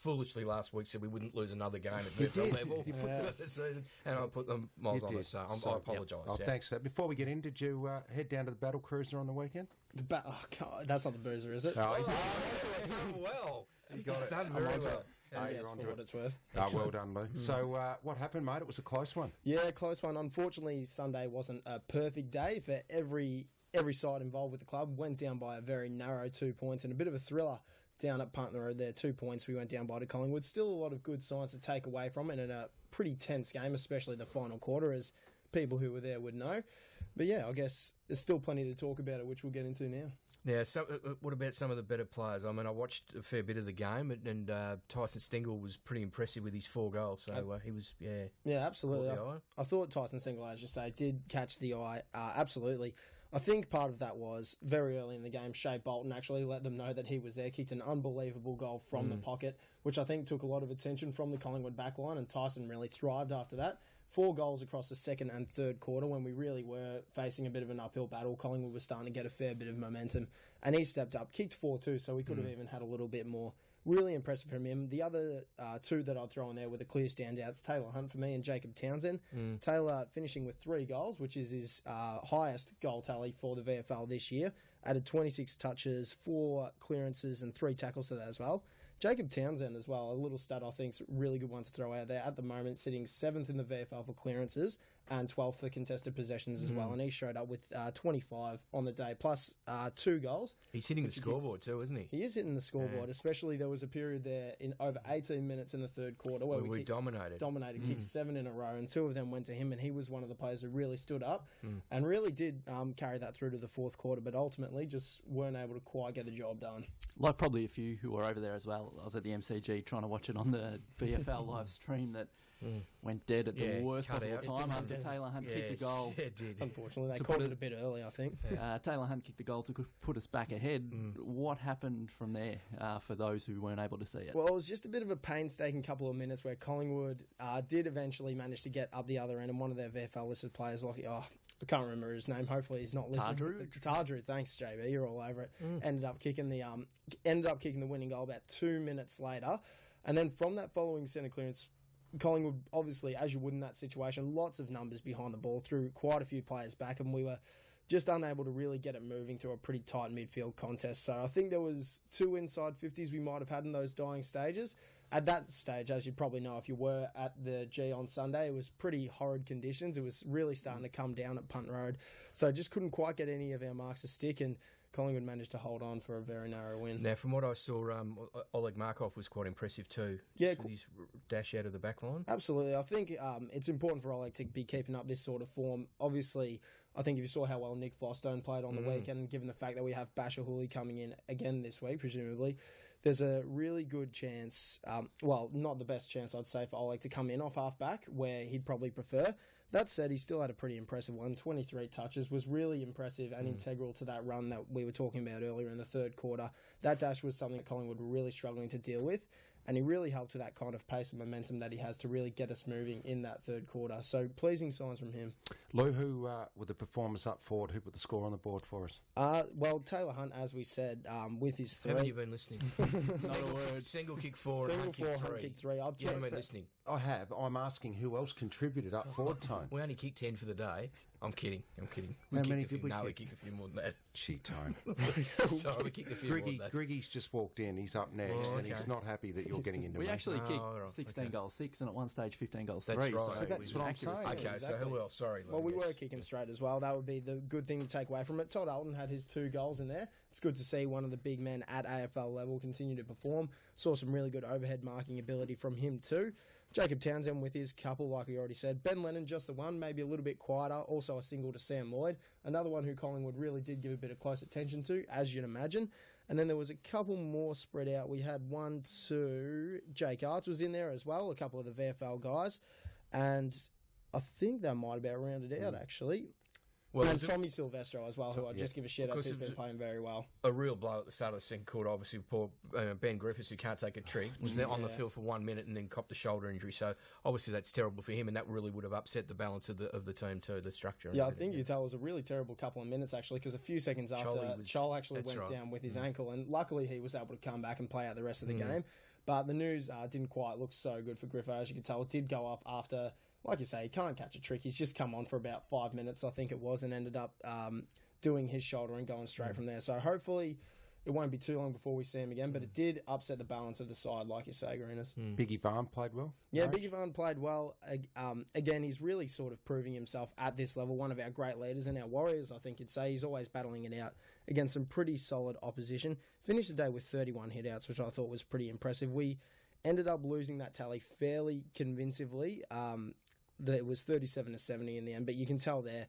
foolishly last week said we wouldn't lose another game at VFL level for the season, and I put the miles on it, so I apologise. Oh, thanks for that. Before we get in, did you head down to the Battle Cruiser on the weekend? Oh, God, that's not the Boozer, is it? Well, you got it done very well. Yes, for what it's worth. Well done, Lou. So, what happened, mate? It was a close one. Yeah, close one. Unfortunately, Sunday wasn't a perfect day for every side involved with the club. Went down by a very narrow 2 points and a bit of a thriller down at Punt Road there. 2 points we went down by to Collingwood. Still a lot of good signs to take away from it in a pretty tense game, especially the final quarter, as people who were there would know. But yeah, I guess there's still plenty to talk about it, which we'll get into now. Yeah, so what about some of the better players? I mean, I watched a fair bit of the game, and Tyson Stengel was pretty impressive with his 4 goals. So he was, Yeah, absolutely. I thought Tyson Stengel, as you say, did catch the eye. Absolutely. I think part of that was very early in the game, Shea Bolton actually let them know that he was there, kicked an unbelievable goal from the pocket, which I think took a lot of attention from the Collingwood backline, and Tyson really thrived after that. 4 goals across the second and third quarter when we really were facing a bit of an uphill battle. Collingwood was starting to get a fair bit of momentum, and he stepped up, kicked 4 too, so we could have even had a little bit more. Really impressive from him. The other 2 that I'd throw in there were the clear standouts, Taylor Hunt for me and Jacob Townsend. Taylor finishing with 3 goals, which is his highest goal tally for the VFL this year. Added 26 touches, 4 clearances and 3 tackles to that as well. Jacob Townsend as well, a little stat I think is a really good one to throw out there. At the moment, sitting 7th in the VFL for clearances and 12th for contested possessions as well. And he showed up with 25 on the day, plus 2 goals. He's hitting the scoreboard too, isn't he? He is hitting the scoreboard, especially there was a period there in over 18 minutes in the third quarter where we dominated, kicked 7 in a row, and 2 of them went to him, and he was one of the players who really stood up and really did carry that through to the fourth quarter, but ultimately just weren't able to quite get the job done. Like probably a few who were over there as well. I was at the MCG trying to watch it on the VFL live stream that went dead at the worst possible time after Taylor Hunt kicked a goal. Yeah, it did. Unfortunately, they called it a bit early, I think. Taylor Hunt kicked the goal to put us back ahead. What happened from there for those who weren't able to see it? Well, it was just a bit of a painstaking couple of minutes where Collingwood did eventually manage to get up the other end, and one of their VFL listed players, I can't remember his name. Hopefully, he's not listening. Tardrew. Thanks, JB. You're all over it. Ended up kicking the winning goal about 2 minutes later, and then from that following centre clearance, Collingwood, obviously, as you would in that situation, lots of numbers behind the ball, threw quite a few players back, and we were just unable to really get it moving through a pretty tight midfield contest. So I think there was 2 inside 50s we might have had in those dying stages. At that stage, as you probably know, if you were at the G on Sunday, it was pretty horrid conditions. It was really starting to come down at Punt Road. So just couldn't quite get any of our marks to stick. And Collingwood managed to hold on for a very narrow win. Now, from what I saw, Oleg Markov was quite impressive too. Yeah, with his dash out of the back line. Absolutely. I think it's important for Oleg to be keeping up this sort of form. Obviously, I think if you saw how well Nick Fostone played on the weekend, given the fact that we have Basher Hooley coming in again this week, presumably, there's a really good chance, well, not the best chance, I'd say, for Oleg to come in off half-back, where he'd probably prefer. That said, he still had a pretty impressive one. 23 touches was really impressive and integral to that run that we were talking about earlier in the third quarter. That dash was something that Collingwood were really struggling to deal with, and he really helped with that kind of pace and momentum that he has to really get us moving in that third quarter. So, pleasing signs from him. Lou, who were the performers up forward? Who put the score on the board for us? Well, Taylor Hunt, as we said, with his 3. Haven't you been listening? Not a word. Single kick 4 and Hunt kick 3. You haven't been listening. I have. I'm asking who else contributed up forward, Tone. We only kicked 10 for the day. I'm kidding. How many did we kick? No, we kicked a few more than that. Gee, Tone. Sorry, we kicked a few more than that. Griggy's just walked in. He's up next, and he's not happy that you're getting into We me. actually kicked 16 goals 6, and at one stage 15 goals 3. That's right. So that's what I'm saying. Okay, exactly. so who else? Sorry, Lou. Well, we were kicking straight as well. That would be the good thing to take away from it. Todd Alton had his 2 goals in there. It's good to see one of the big men at AFL level continue to perform. Saw some really good overhead marking ability from him too. Jacob Townsend with his couple, like we already said. Ben Lennon, just the one, maybe a little bit quieter. Also a single to Sam Lloyd. Another one who Collingwood really did give a bit of close attention to, as you'd imagine. And then there was a couple more spread out. We had 1, 2. Jake Arts was in there as well, a couple of the VFL guys. And I think that might have about rounded out, actually. Well, and Tommy Silvestro as well, who I'd just give a shout out to, who's been playing very well. A real blow at the start of the second quarter, obviously, poor Ben Griffiths, who can't take a trick, was there on the field for 1 minute and then copped a shoulder injury. So obviously that's terrible for him, and that really would have upset the balance of the team too, the structure. Yeah, I think you tell it was a really terrible couple of minutes actually, because a few seconds after Chol actually went down with his ankle, and luckily he was able to come back and play out the rest of the game. But the news didn't quite look so good for Griffo, as you can tell. It did go off after. Like you say, he can't catch a trick. He's just come on for about 5 minutes, I think it was, and ended up doing his shoulder and going straight from there. So hopefully it won't be too long before we see him again, but it did upset the balance of the side, like you say, Greeners. Biggie Varn played well? Yeah, Biggie Varn played well. Again, he's really sort of proving himself at this level. One of our great leaders and our Warriors, I think you'd say. He's always battling it out against some pretty solid opposition. Finished the day with 31 hitouts, which I thought was pretty impressive. We ended up losing that tally fairly convincingly. It was 37-70 in the end, but you can tell there,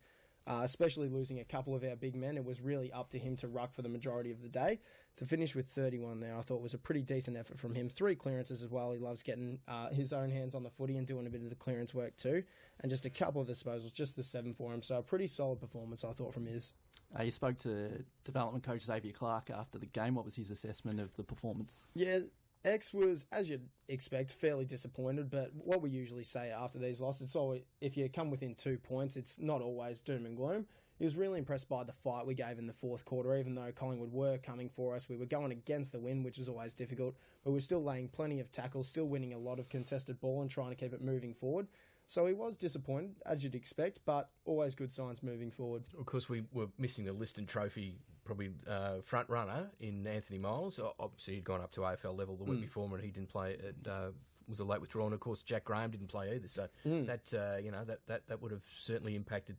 especially losing a couple of our big men, it was really up to him to ruck for the majority of the day. To finish with 31 there, I thought was a pretty decent effort from him. 3 clearances as well. He loves getting his own hands on the footy and doing a bit of the clearance work too. And just a couple of disposals, just the 7 for him. So a pretty solid performance, I thought, from his. You spoke to development coach Xavier Clark after the game. What was his assessment of the performance? Yeah, X was, as you'd expect, fairly disappointed, but what we usually say after these losses, it's always, if you come within 2 points, it's not always doom and gloom. He was really impressed by the fight we gave in the fourth quarter, even though Collingwood were coming for us. We were going against the wind, which is always difficult, but we were still laying plenty of tackles, still winning a lot of contested ball and trying to keep it moving forward. So he was disappointed, as you'd expect, but always good signs moving forward. Of course, we were missing the Liston Trophy probably front runner in Anthony Miles. Obviously, he'd gone up to AFL level the week before, and he didn't play. Was a late withdrawal, and of course Jack Graham didn't play either. So that would have certainly impacted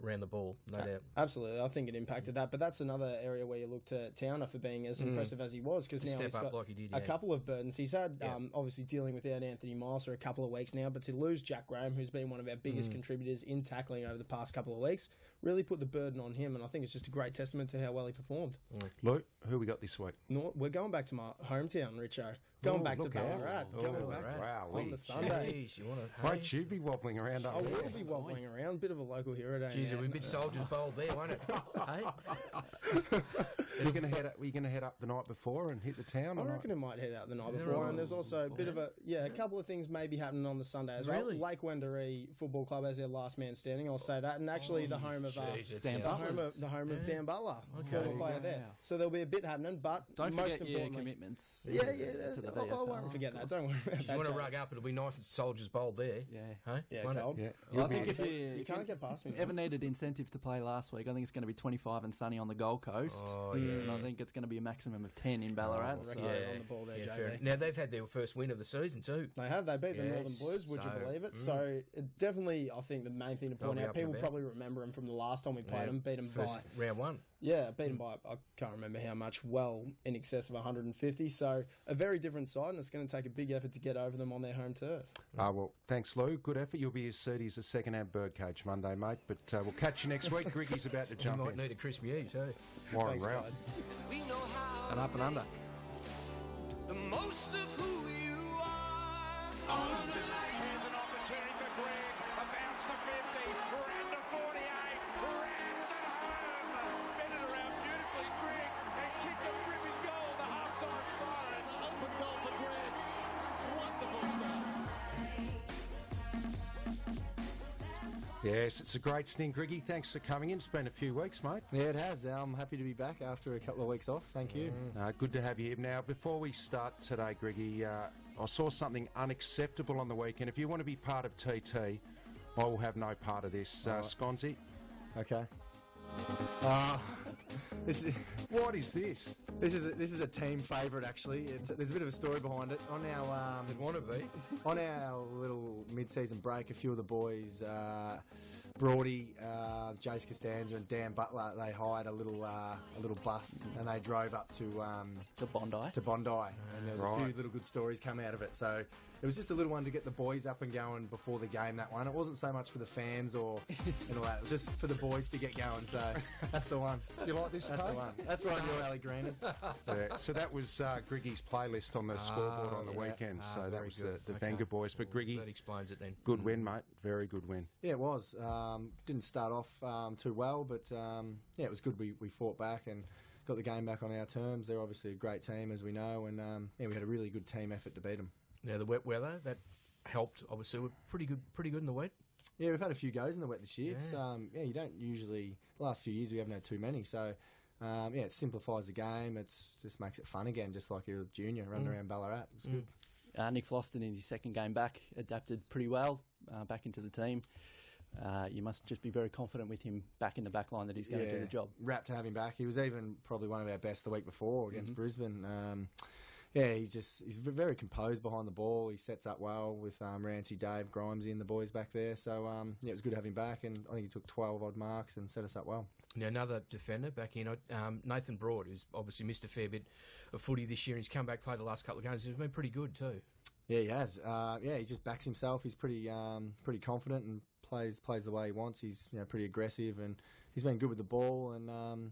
around the ball, no doubt. Absolutely, I think it impacted that. But that's another area where you look to Towner for being as impressive as he was, because now he's got a couple of burdens. He's had obviously dealing without Anthony Miles for a couple of weeks now, but to lose Jack Graham, who's been one of our biggest contributors in tackling over the past couple of weeks, really put the burden on him, and I think it's just a great testament to how well he performed. Luke, who we got this week? No, we're going back to my hometown, Richo. Going back to Ballarat. On the Sunday. Won't you be wobbling around up there? I will be wobbling around. Bit of a local hero day. Jeez, it'll be a bit Soldiers Bowl there, won't it? Hey? Are you going to head up the night before and hit the town? I reckon it might head out the night before, and there's also a bit of a couple of things maybe happening on the Sunday as well. Lake Wendouree Football Club has their last man standing. I'll say that, and actually the home of Dan Butler, former player there. So there'll be a bit happening, but don't most forget your commitments. I won't forget that. Don't worry about that. If you want to rug up, it'll be nice and Soldiers Bowl there. Cold. I think if you can't get past me. Ever needed incentive to play last week, I think it's going to be 25 and sunny on the Gold Coast. And I think it's going to be a maximum of 10 in Ballarat. On the ball there, JB. Now they've had their first win of the season too. They have. They beat the Northern Blues. Would you believe it? So definitely, I think the main thing to point out, people probably remember them from the last time we played them. Beat them by round 1. Yeah, beaten by, I can't remember how much, well in excess of 150. So a very different side, and it's going to take a big effort to get over them on their home turf. Well, thanks, Lou. Good effort. You'll be as seedy as a second-hand birdcage Monday, mate. But we'll catch you next week. Griggy's about to jump You might in. need a crispy eat too. Warren Thanks, Ralph. guys. We know how And up and under. the most of who you are. Here's an opportunity for Greg. A bounce to 50. Ran to 48. Rams at home. Spin it around beautifully, Greg. And kicked a ripping goal. The halftime siren. Open goal for Greg. Wonderful stuff. Yes, it's a great sting, Griggy. Thanks for coming in. It's been a few weeks, mate. Yeah, it has. I'm happy to be back after a couple of weeks off. Thank you. Good to have you here. Now, before we start today, Griggy, I saw something unacceptable on the weekend. If you want to be part of TT, I will have no part of this. Sconzi. Okay. This is, What is this? this is a team favourite actually. There's a bit of a story behind it. On our It want to be. on our little mid-season break, a few of the boys, Brody, Jace Costanza, and Dan Butler, they hired a little bus and they drove up to Bondi. and there was a few little good stories come out of it. So it was just a little one to get the boys up and going before the game. That one. It wasn't so much for the fans or and all that. It was just for the boys to get going. So that's the one. Do you like this? That's the one. That's right, your alley, Greeners. Yeah, so that was Griggy's playlist on the scoreboard on the weekend. So that very was good. the Venga boys. But Griggy, That explains it then. good win, mate. Very good win. Yeah, it was. Didn't start off too well, but yeah, it was good. We fought back and got the game back on our terms. They're obviously a great team, as we know, and yeah, we had a really good team effort to beat them. Now the wet weather that helped. Obviously, we're pretty good in the wet. Yeah, we've had a few goes in the wet this year. It's, yeah, you don't usually. The last few years we haven't had too many, so yeah, it simplifies the game. It just makes it fun again, just like you're a junior running around Ballarat. It's good. Nick Floston in his second game back adapted pretty well back into the team. You must just be very confident with him back in the back line that he's going to do the job. Rapt to have him back. He was even probably one of our best the week before against Brisbane. Yeah, he's very composed behind the ball. He sets up well with Rancy, Dave, Grimesy and the boys back there. So, yeah, it was good to have him back, and I think he took 12-odd marks and set us up well. Now, another defender back in, Nathan Broad, who's obviously missed a fair bit of footy this year, and he's come back, played the last couple of games, and he's been pretty good too. Yeah, he has. Yeah, he just backs himself. He's pretty confident and plays the way he wants. He's pretty aggressive, and he's been good with the ball, and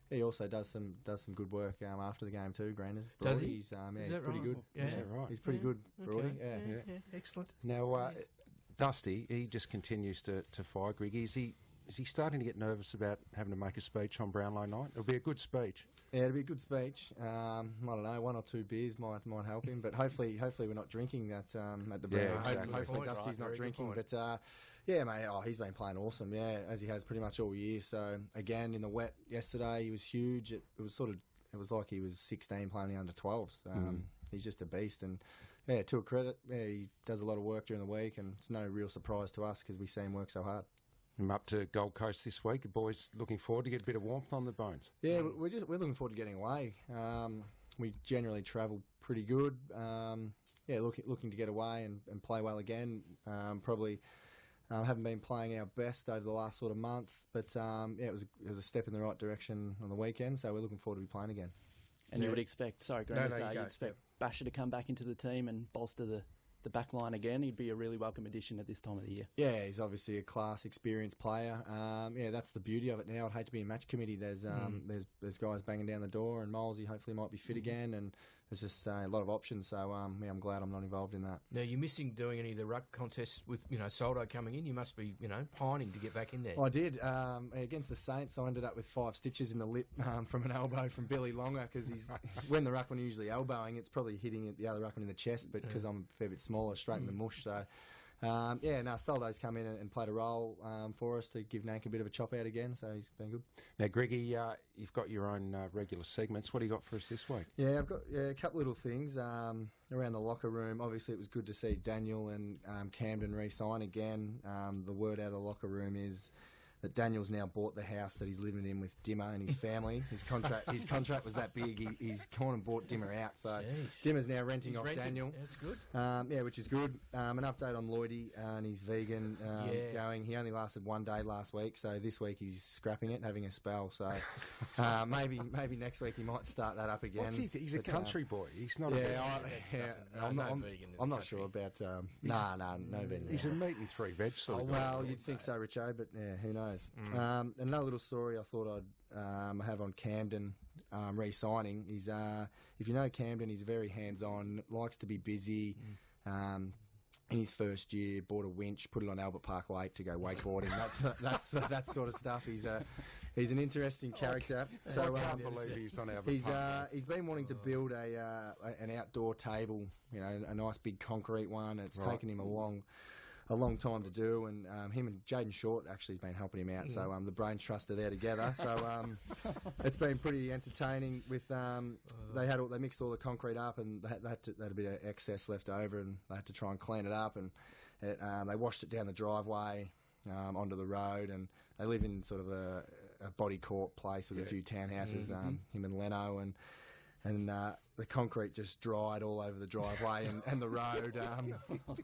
he also does some good work after the game too. Granders, does he? He's pretty good. Yeah, right. He's pretty good, Brody. Okay. Yeah. Excellent. Now, Dusty, he just continues to fire Griggy. Is he starting to get nervous about having to make a speech on Brownlow night? It'll be a good speech. Yeah, it'll be a good speech. I don't know, 1 or 2 beers might help him, but hopefully we're not drinking that at the Brownlow. Exactly. Hopefully Dusty's not drinking, but yeah, mate. He's been playing awesome. Yeah, as he has pretty much all year. So again, in the wet yesterday, he was huge. It was like he was 16 playing the under 12s. He's just a beast, and yeah, to a credit, yeah, he does a lot of work during the week, and it's no real surprise to us because we see him work so hard. I'm up to Gold Coast this week. The boys looking forward to get a bit of warmth on the bones. Yeah, we're looking forward to getting away. We generally travel pretty good. Yeah, looking to get away and play well again. Probably haven't been playing our best over the last sort of month, but yeah, it was a step in the right direction on the weekend. So we're looking forward to be playing again. And you would expect, you'd you expect Basher to come back into the team and bolster the back line again. He'd be a really welcome addition at this time of the year. Yeah, he's obviously a class, experienced player. Yeah, that's the beauty of it now. I'd hate to be in match committee. There's guys banging down the door, and Molesy hopefully might be fit again, and there's just a lot of options. So yeah, I'm glad I'm not involved in that. Now, you're missing doing any of the ruck contests with Soldo coming in. You must be pining to get back in there. I did against the Saints. I ended up with 5 stitches in the lip from an elbow from Billy Longer, because when the ruckman are usually elbowing, it's probably hitting the other ruckman in the chest, but because I'm a fair bit smaller, straight in the mush. So yeah, now Soldo's come in and played a role for us to give Nank a bit of a chop out again, so he's been good. Now, Greggy, you've got your own regular segments. What do you got for us this week? Yeah, I've got a couple little things around the locker room. Obviously, it was good to see Daniel and Camden re-sign again. The word out of the locker room is that Daniel's now bought the house that he's living in with Dimmer and his family. His contract was that big. He's gone and bought Dimmer out. So Dimmer's now renting off Daniel. That's good. Which is good. An update on Lloydie and he's vegan going. He only lasted 1 day last week, so this week he's scrapping it, having a spell. So maybe next week he might start that up again. What's he? He's a country boy. He's not. I'm not sure about. No vegan. He's a meat and 3 veg sort of guy. Well, you'd think so, Richo, but who knows? Another little story I thought I'd have on Camden re-signing is if you know Camden, he's very hands-on, likes to be busy. In his first year, bought a winch, put it on Albert Park Lake to go wakeboarding. That's that sort of stuff. He's an interesting character. I can't believe he's on Albert Park. He's been wanting to build an outdoor table, a nice big concrete one. It's taken him a long time to do, and him and Jaden Short actually has been helping him out. So the Brains Trust are there together. So it's been pretty entertaining. With they mixed all the concrete up, and they had a bit of excess left over, and they had to try and clean it up. And they washed it down the driveway onto the road, and they live in sort of a body court place with a few townhouses. Him and Leno and the concrete just dried all over the driveway and the road,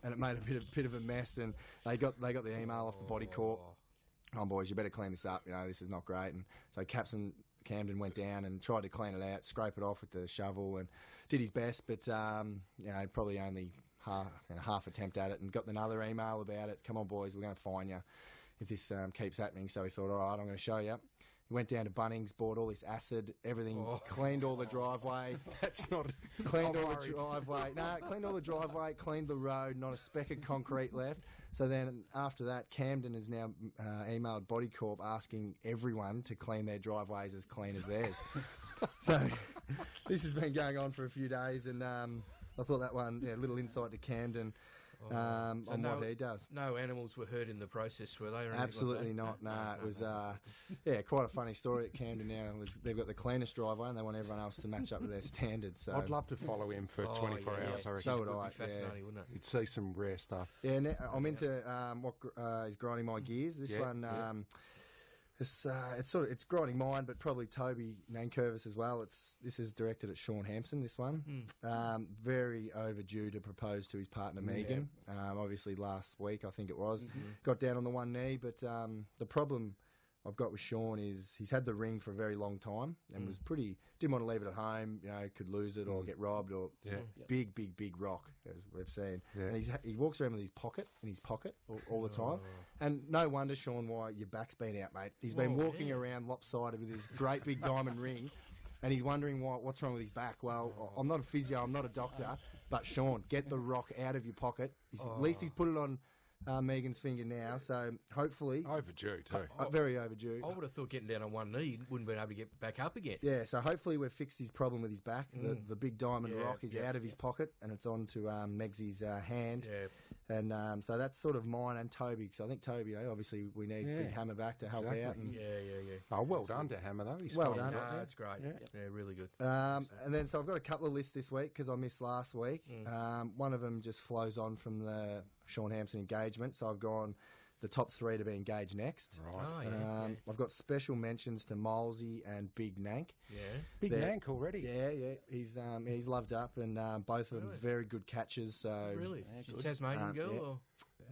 and it made a bit of a mess. And they got the email off the body corp. Oh, boys, you better clean this up. This is not great. And so Captain Camden went down and tried to clean it out, scrape it off with the shovel, and did his best. But probably only half attempt at it, and got another email about it. Come on, boys, we're going to fine you if this keeps happening. So he thought, all right, I'm going to show you. He went down to Bunnings, bought all this acid, everything, cleaned all the driveway. That's not... Cleaned all the driveway. No, cleaned all the driveway, cleaned the road, not a speck of concrete left. So then after that, Camden has now emailed Body Corp asking everyone to clean their driveways as clean as theirs. So this has been going on for a few days, and I thought that one, a little insight to Camden. On what he does. No animals were hurt in the process, were they? Or Absolutely like not. It was quite a funny story at Camden now. They've got the cleanest driveway, and they want everyone else to match up to their standards. So I'd love to follow him for 24 hours. I reckon. So would I. Fascinating, wouldn't it? You'd see some rare stuff. Yeah, and I'm into what is grinding my gears. This one. It's grinding mine, but probably Toby Nankervis as well. This is directed at Sean Hampson. This one, very overdue to propose to his partner Megan. Obviously last week I think it was, got down on the one knee. But the problem I've got with Sean is he's had the ring for a very long time and was didn't want to leave it at home. Could lose it or get robbed or big rock as we've seen. Yeah. And he walks around with his pocket all the time. And no wonder, Sean, why your back's been out, mate. He's been walking around lopsided with his great big diamond ring, and he's wondering what's wrong with his back. Well, I'm not a physio, I'm not a doctor, but Sean, get the rock out of your pocket. At least he's put it on Megan's finger now, so hopefully... Overdue, too. Very overdue. I would have thought getting down on one knee wouldn't be able to get back up again. Yeah, so hopefully we've fixed his problem with his back. The big diamond rock is out of his pocket, and it's onto Megsy's hand. Yeah. And so that's sort of mine and Toby, because I think Toby, obviously we need Big Hammer back to help out. And Oh, well done to Hammer, though. He's well done. It's great. Yeah, really good. And then, so I've got a couple of lists this week, because I missed last week. One of them just flows on from the Sean Hampson engagement, so I've gone the top 3 to be engaged next. Right. I've got special mentions to Molesy and Big Nank. Yeah. Big Nank already. Yeah. He's loved up, and both of them very good catches. So really, Tasmanian girl.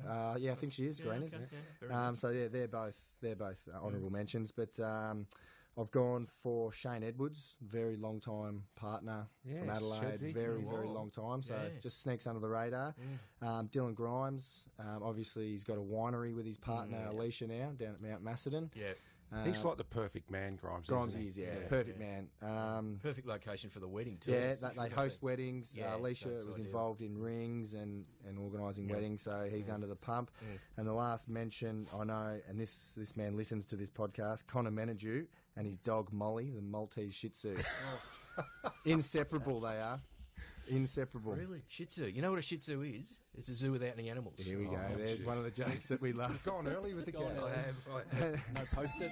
Or? I think she is green, isn't it? So they're both honourable mentions. But I've gone for Shane Edwards, very long time partner from Adelaide, very long time. So just sneaks under the radar. Dylan Grimes, obviously he's got a winery with his partner Alicia now down at Mount Macedon. Yeah. He's like the perfect man, Grimes. Is, perfect man. Perfect location for the wedding too. Yeah, they host weddings. Alicia was involved in rings and organising weddings, so he's under the pump. And the last mention, I know, and this man listens to this podcast, Connor Menadue and his dog Molly, the Maltese Shih Tzu. Inseparable they are. Inseparable. Really? Shih Tzu. You know what a Shih Tzu is? It's a zoo without any animals. Here we go. There's one of the jokes that we love. You've gone early with the game. I have. No post-it.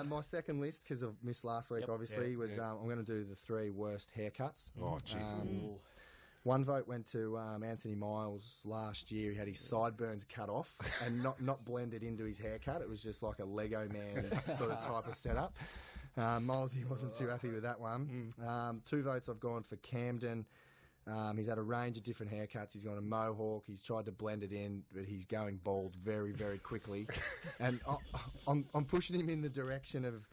My second list, because I've missed last week, obviously, was I'm going to do the 3 worst haircuts. Oh, gee. One vote went to Anthony Miles last year. He had his sideburns cut off and not blended into his haircut. It was just like a Lego man sort of type of setup. Miles, he wasn't too happy with that one. 2 votes I've gone for Camden. He's had a range of different haircuts. He's got a mohawk. He's tried to blend it in, but he's going bald very, very quickly. And I'm pushing him in the direction of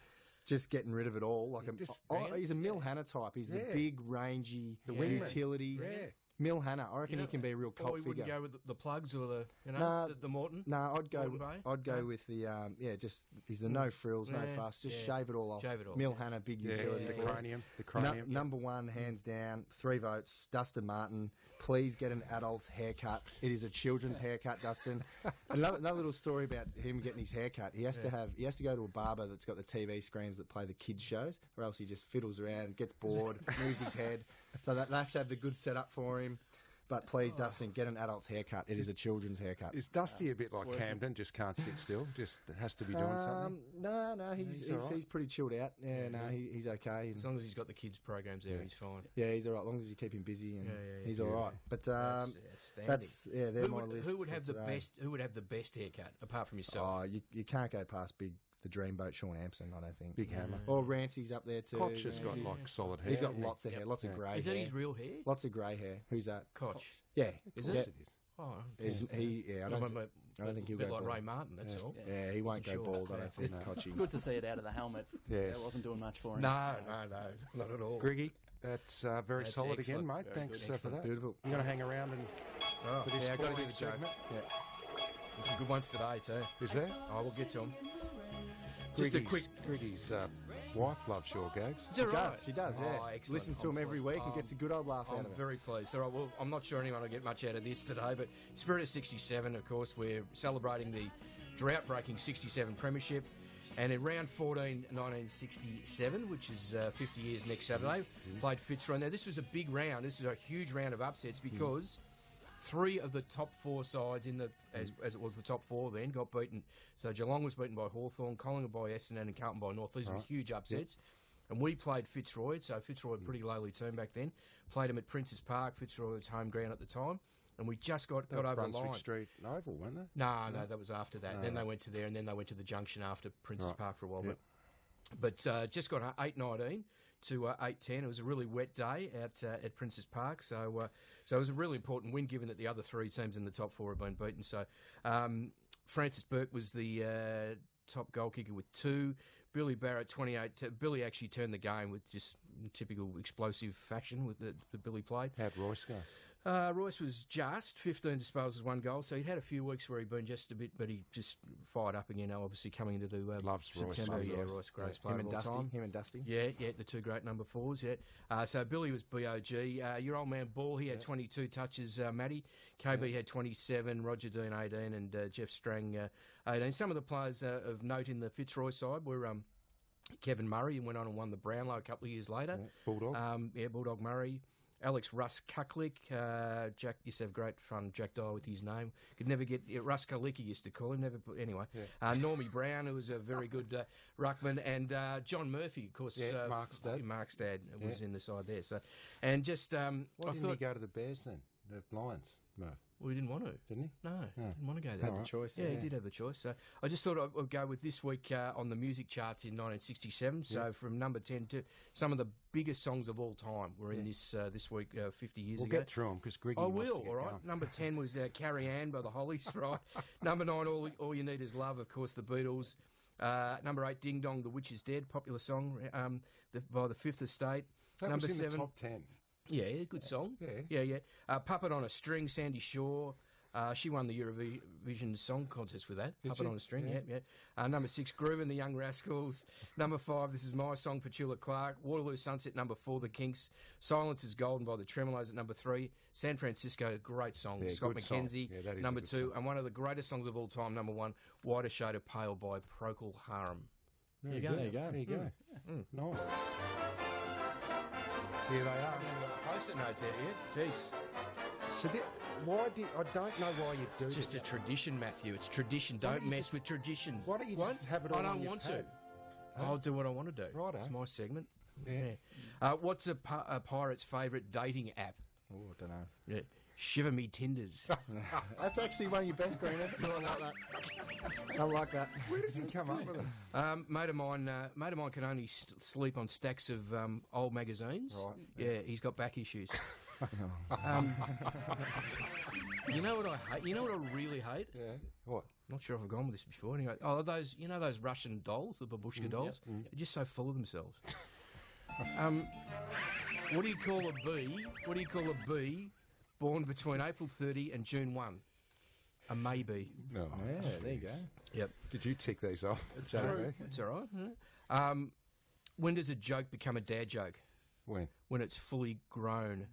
just getting rid of it all. Like he's a Mill Hanna type. He's the big, rangy, utility. Yeah. Mill Hanna, I reckon he can be a real cult figure. Wouldn't go with the plugs or the the Morton. No, I'd go with the he's the no frills, no fuss, just shave it all off. Shave it all. Mill Hanna, big utility. The cranium. Number 1, hands down, 3 votes. Dustin Martin, please get an adult's haircut. It is a children's haircut, Dustin. Another little story about him getting his haircut. He has to go to a barber that's got the TV screens that play the kids shows, or else he just fiddles around, gets bored, moves his head. So they have to have the good setup for him. But please, Dustin, get an adult's haircut. It is a children's haircut. Is Dusty a bit like Camden? Just can't sit still? Just has to be doing something? No, he's pretty chilled out. Yeah, no, he's okay. As long as he's got the kids' programs there, he's fine. Yeah, he's all right. As long as you keep him busy, and he's all right. But they're my list. Who would have the best? Who would have the best haircut apart from yourself? Oh, you can't go past the dreamboat Sean Ampson, I don't think. Big Hammer. Or Rancy's up there too. Koch has got like solid hair. He's got lots of hair, lots of grey hair. Is that his real hair? Lots of grey hair. Who's that? Koch. Yeah. Is it? Yeah. It is. Oh, I don't think he'll go like bald. Ray Martin, that's all. Yeah, he won't go bald, I don't think, Kochi. Good to see it out of the helmet. Yes. It wasn't doing much for him. No, not at all. Griggy, that's very solid excellent. again, mate. Very Thanks good. for that. Beautiful. You're going to hang around for this I've got to do four-week the segment? jokes. Yeah. There's some good ones today too. Is there? Oh, we'll get to them. Just a quick... Griggy's wife loves your gags. She does, yeah. Oh, excellent. Listens to him every week and gets a good old laugh out of it. I'm very pleased. All right, well, I'm not sure anyone will get much out of this today, but Spirit of 67, of course, we're celebrating the drought-breaking 67 premiership. And in round 14, 1967, which is 50 years next Saturday, played Fitzroy. Now, this was a big round. This is a huge round of upsets because... 3 of the top 4 sides in the as it was the top 4 then got beaten. So Geelong was beaten by Hawthorn, Collingwood by Essendon, and Carlton by North. These were huge upsets. Yep. And we played Fitzroy, so Fitzroy, a pretty lowly team back then. Played them at Princes Park. Fitzroy was home ground at the time. And we just got over the line. Brunswick Street Oval, weren't they? No, that was after that. Then they went to there, and then they went to the Junction after Princes Park for a while. Yep. But just got 8-19 to 8-10. It was a really wet day at Princes Park, so it was a really important win, given that the other 3 teams in the top 4 have been beaten. So Francis Burke was the top goal kicker with 2. Billy Barrett, 28. Billy actually turned the game with just typical explosive fashion with the Billy played. How'd Royce go? Royce was just 15 disposals, 1 goal. So he'd had a few weeks where he'd been just a bit, but he just fired up again. Obviously coming into the loves September. Royce. Royce, greatest player of all time. Him and Dusty. Yeah, the 2 great number 4s. Yeah. So Billy was BOG. Your old man Ball, he had 22 touches. Matty KB had 27. Roger Dean 18, and Jeff Strang 18. Some of the players of note in the Fitzroy side were Kevin Murray, and went on and won the Brownlow a couple of years later. Bulldog. Bulldog Murray. Alex Russ Kuklik. Jack used to have great fun, Jack Dye, with his name. Could never get... Russ Kuklik, he used to call him. Anyway. Yeah. Normie Brown, who was a very good ruckman. And John Murphy, of course. Mark's dad. Mark's dad was in the side there. So, and just... Why didn't he go to the Bears then? The Lions, Murph? Well, he didn't want to. Didn't he? No, didn't want to go there. Had the choice. Yeah, he did have the choice. So I just thought I'd go with this week on the music charts in 1967. So from number 10 to some of the biggest songs of all time were in this week 50 years ago. We'll get through them because Griggy I wants will, to get all right. going. Number 10 was Carrie Ann by the Hollies, right? Number 9, All You Need Is Love, of course, the Beatles. Number 8, Ding Dong, The Witch Is Dead, popular song by the Fifth Estate. That number was in 7, the top 10. Yeah, good song. Yeah. Puppet on a String, Sandy Shaw. She won the Eurovision Song Contest with that. Puppet on a String, yeah. Number 6, Groove and the Young Rascals. Number 5, This Is My Song, Petula Clark. Waterloo Sunset, number 4, The Kinks. Silence is Golden by the Tremolos at number 3. San Francisco, great song. Scott McKenzie, number 2. And one of the greatest songs of all time, number 1, Whiter Shade of Pale by Procol Harum. There you go. Nice. Here they are. Post-it notes out here. Jeez. So I don't know why you do It's just a tradition, Matthew. It's tradition. Don't mess with tradition. Why don't you just have it all I don't on your want pad? to. I'll do what I want to do. Righto. It's my segment. Yeah. What's a pirate's favourite dating app? Oh, I don't know. Yeah. Shiver me tinders. That's actually one of your best, Greeners. I like that. I like that. Where does he come up with it? Mate of mine can only sleep on stacks of old magazines. Right. Yeah, he's got back issues. You know what I hate? You know what I really hate? Yeah. What? Not sure if I've gone with this before. Anyway, those Russian dolls, the babushka dolls. Yep. They're just so full of themselves. What do you call a bee? What do you call a bee born between April 30 and June 1? A maybe. No. Yeah, there you go. Yep. Did you tick these off? It's true. It's all right. When does a joke become a dad joke? When? When it's fully grown.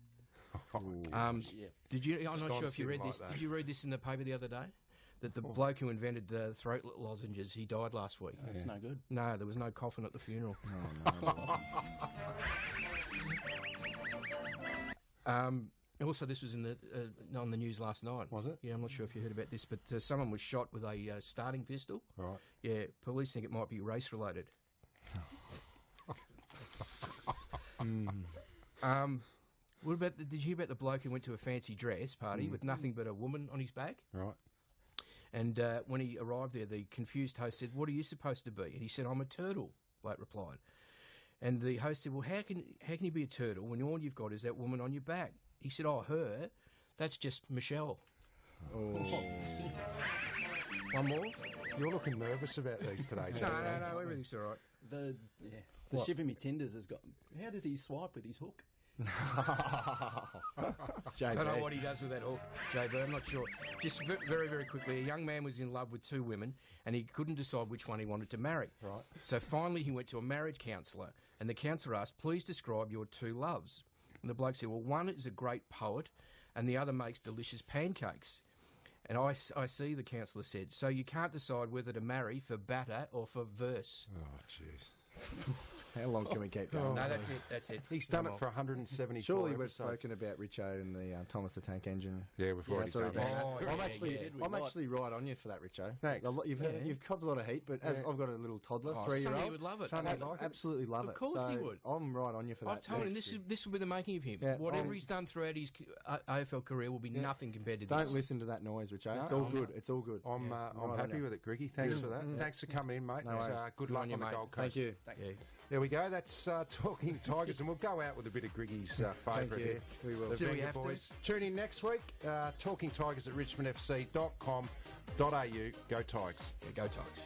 Did you? I'm not sure if you read this. Did you read this in the paper the other day? That the bloke who invented the throat lozenges, he died last week. That's no good. No, there was no coffin at the funeral. No, there wasn't. Also, this was in the on the news last night. Was it? Yeah, I'm not sure if you heard about this, but someone was shot with a starting pistol. Right. Yeah, police think it might be race related. What about? Did you hear about the bloke who went to a fancy dress party with nothing but a woman on his back? Right. And when he arrived there, the confused host said, "What are you supposed to be?" And he said, "I'm a turtle." Bloke replied. And the host said, "Well, how can you be a turtle when all you've got is that woman on your back?" He said, "Oh, her? That's just Michelle." Oh. One more? You're looking nervous about these today. No, everything's all right. The Shiver Me Tinders has got... How does he swipe with his hook? I don't know what he does with that hook, JB, I'm not sure. Just very, very quickly, a young man was in love with two women and he couldn't decide which one he wanted to marry. Right. So finally he went to a marriage counsellor and the counsellor asked, "Please describe your two loves." And the bloke said, "Well, one is a great poet and the other makes delicious pancakes." And I see, the counsellor said, "So you can't decide whether to marry for batter or for verse." Oh, jeez. How long can we keep going? No, that's it. He's done it for 174 Surely we've episodes. spoken about Richo and the Thomas the Tank Engine. Yeah, we've already done that. I'm actually right on you for that, Richo. Thanks. You've copped a lot of heat, but as I've got a little toddler, 3-year-old. Sonny would love it. Sonny absolutely love it. Of course he would. I'm right on you for that. I've told him this will be the making of him. Yeah, whatever he's done throughout his AFL career will be nothing compared to this. Don't listen to that noise, Richo. It's all good. It's all good. I'm happy with it, Griggy. Thanks for that. Thanks for coming in, mate. Good luck on the Gold Coast. Thank you. Thanks. There we go. That's Talking Tigers, and we'll go out with a bit of Griggy's favourite here. We will. The Venga Boys. Tune in next week. Talking Tigers at richmondfc.com.au. Go Tigers. Yeah, go Tigers.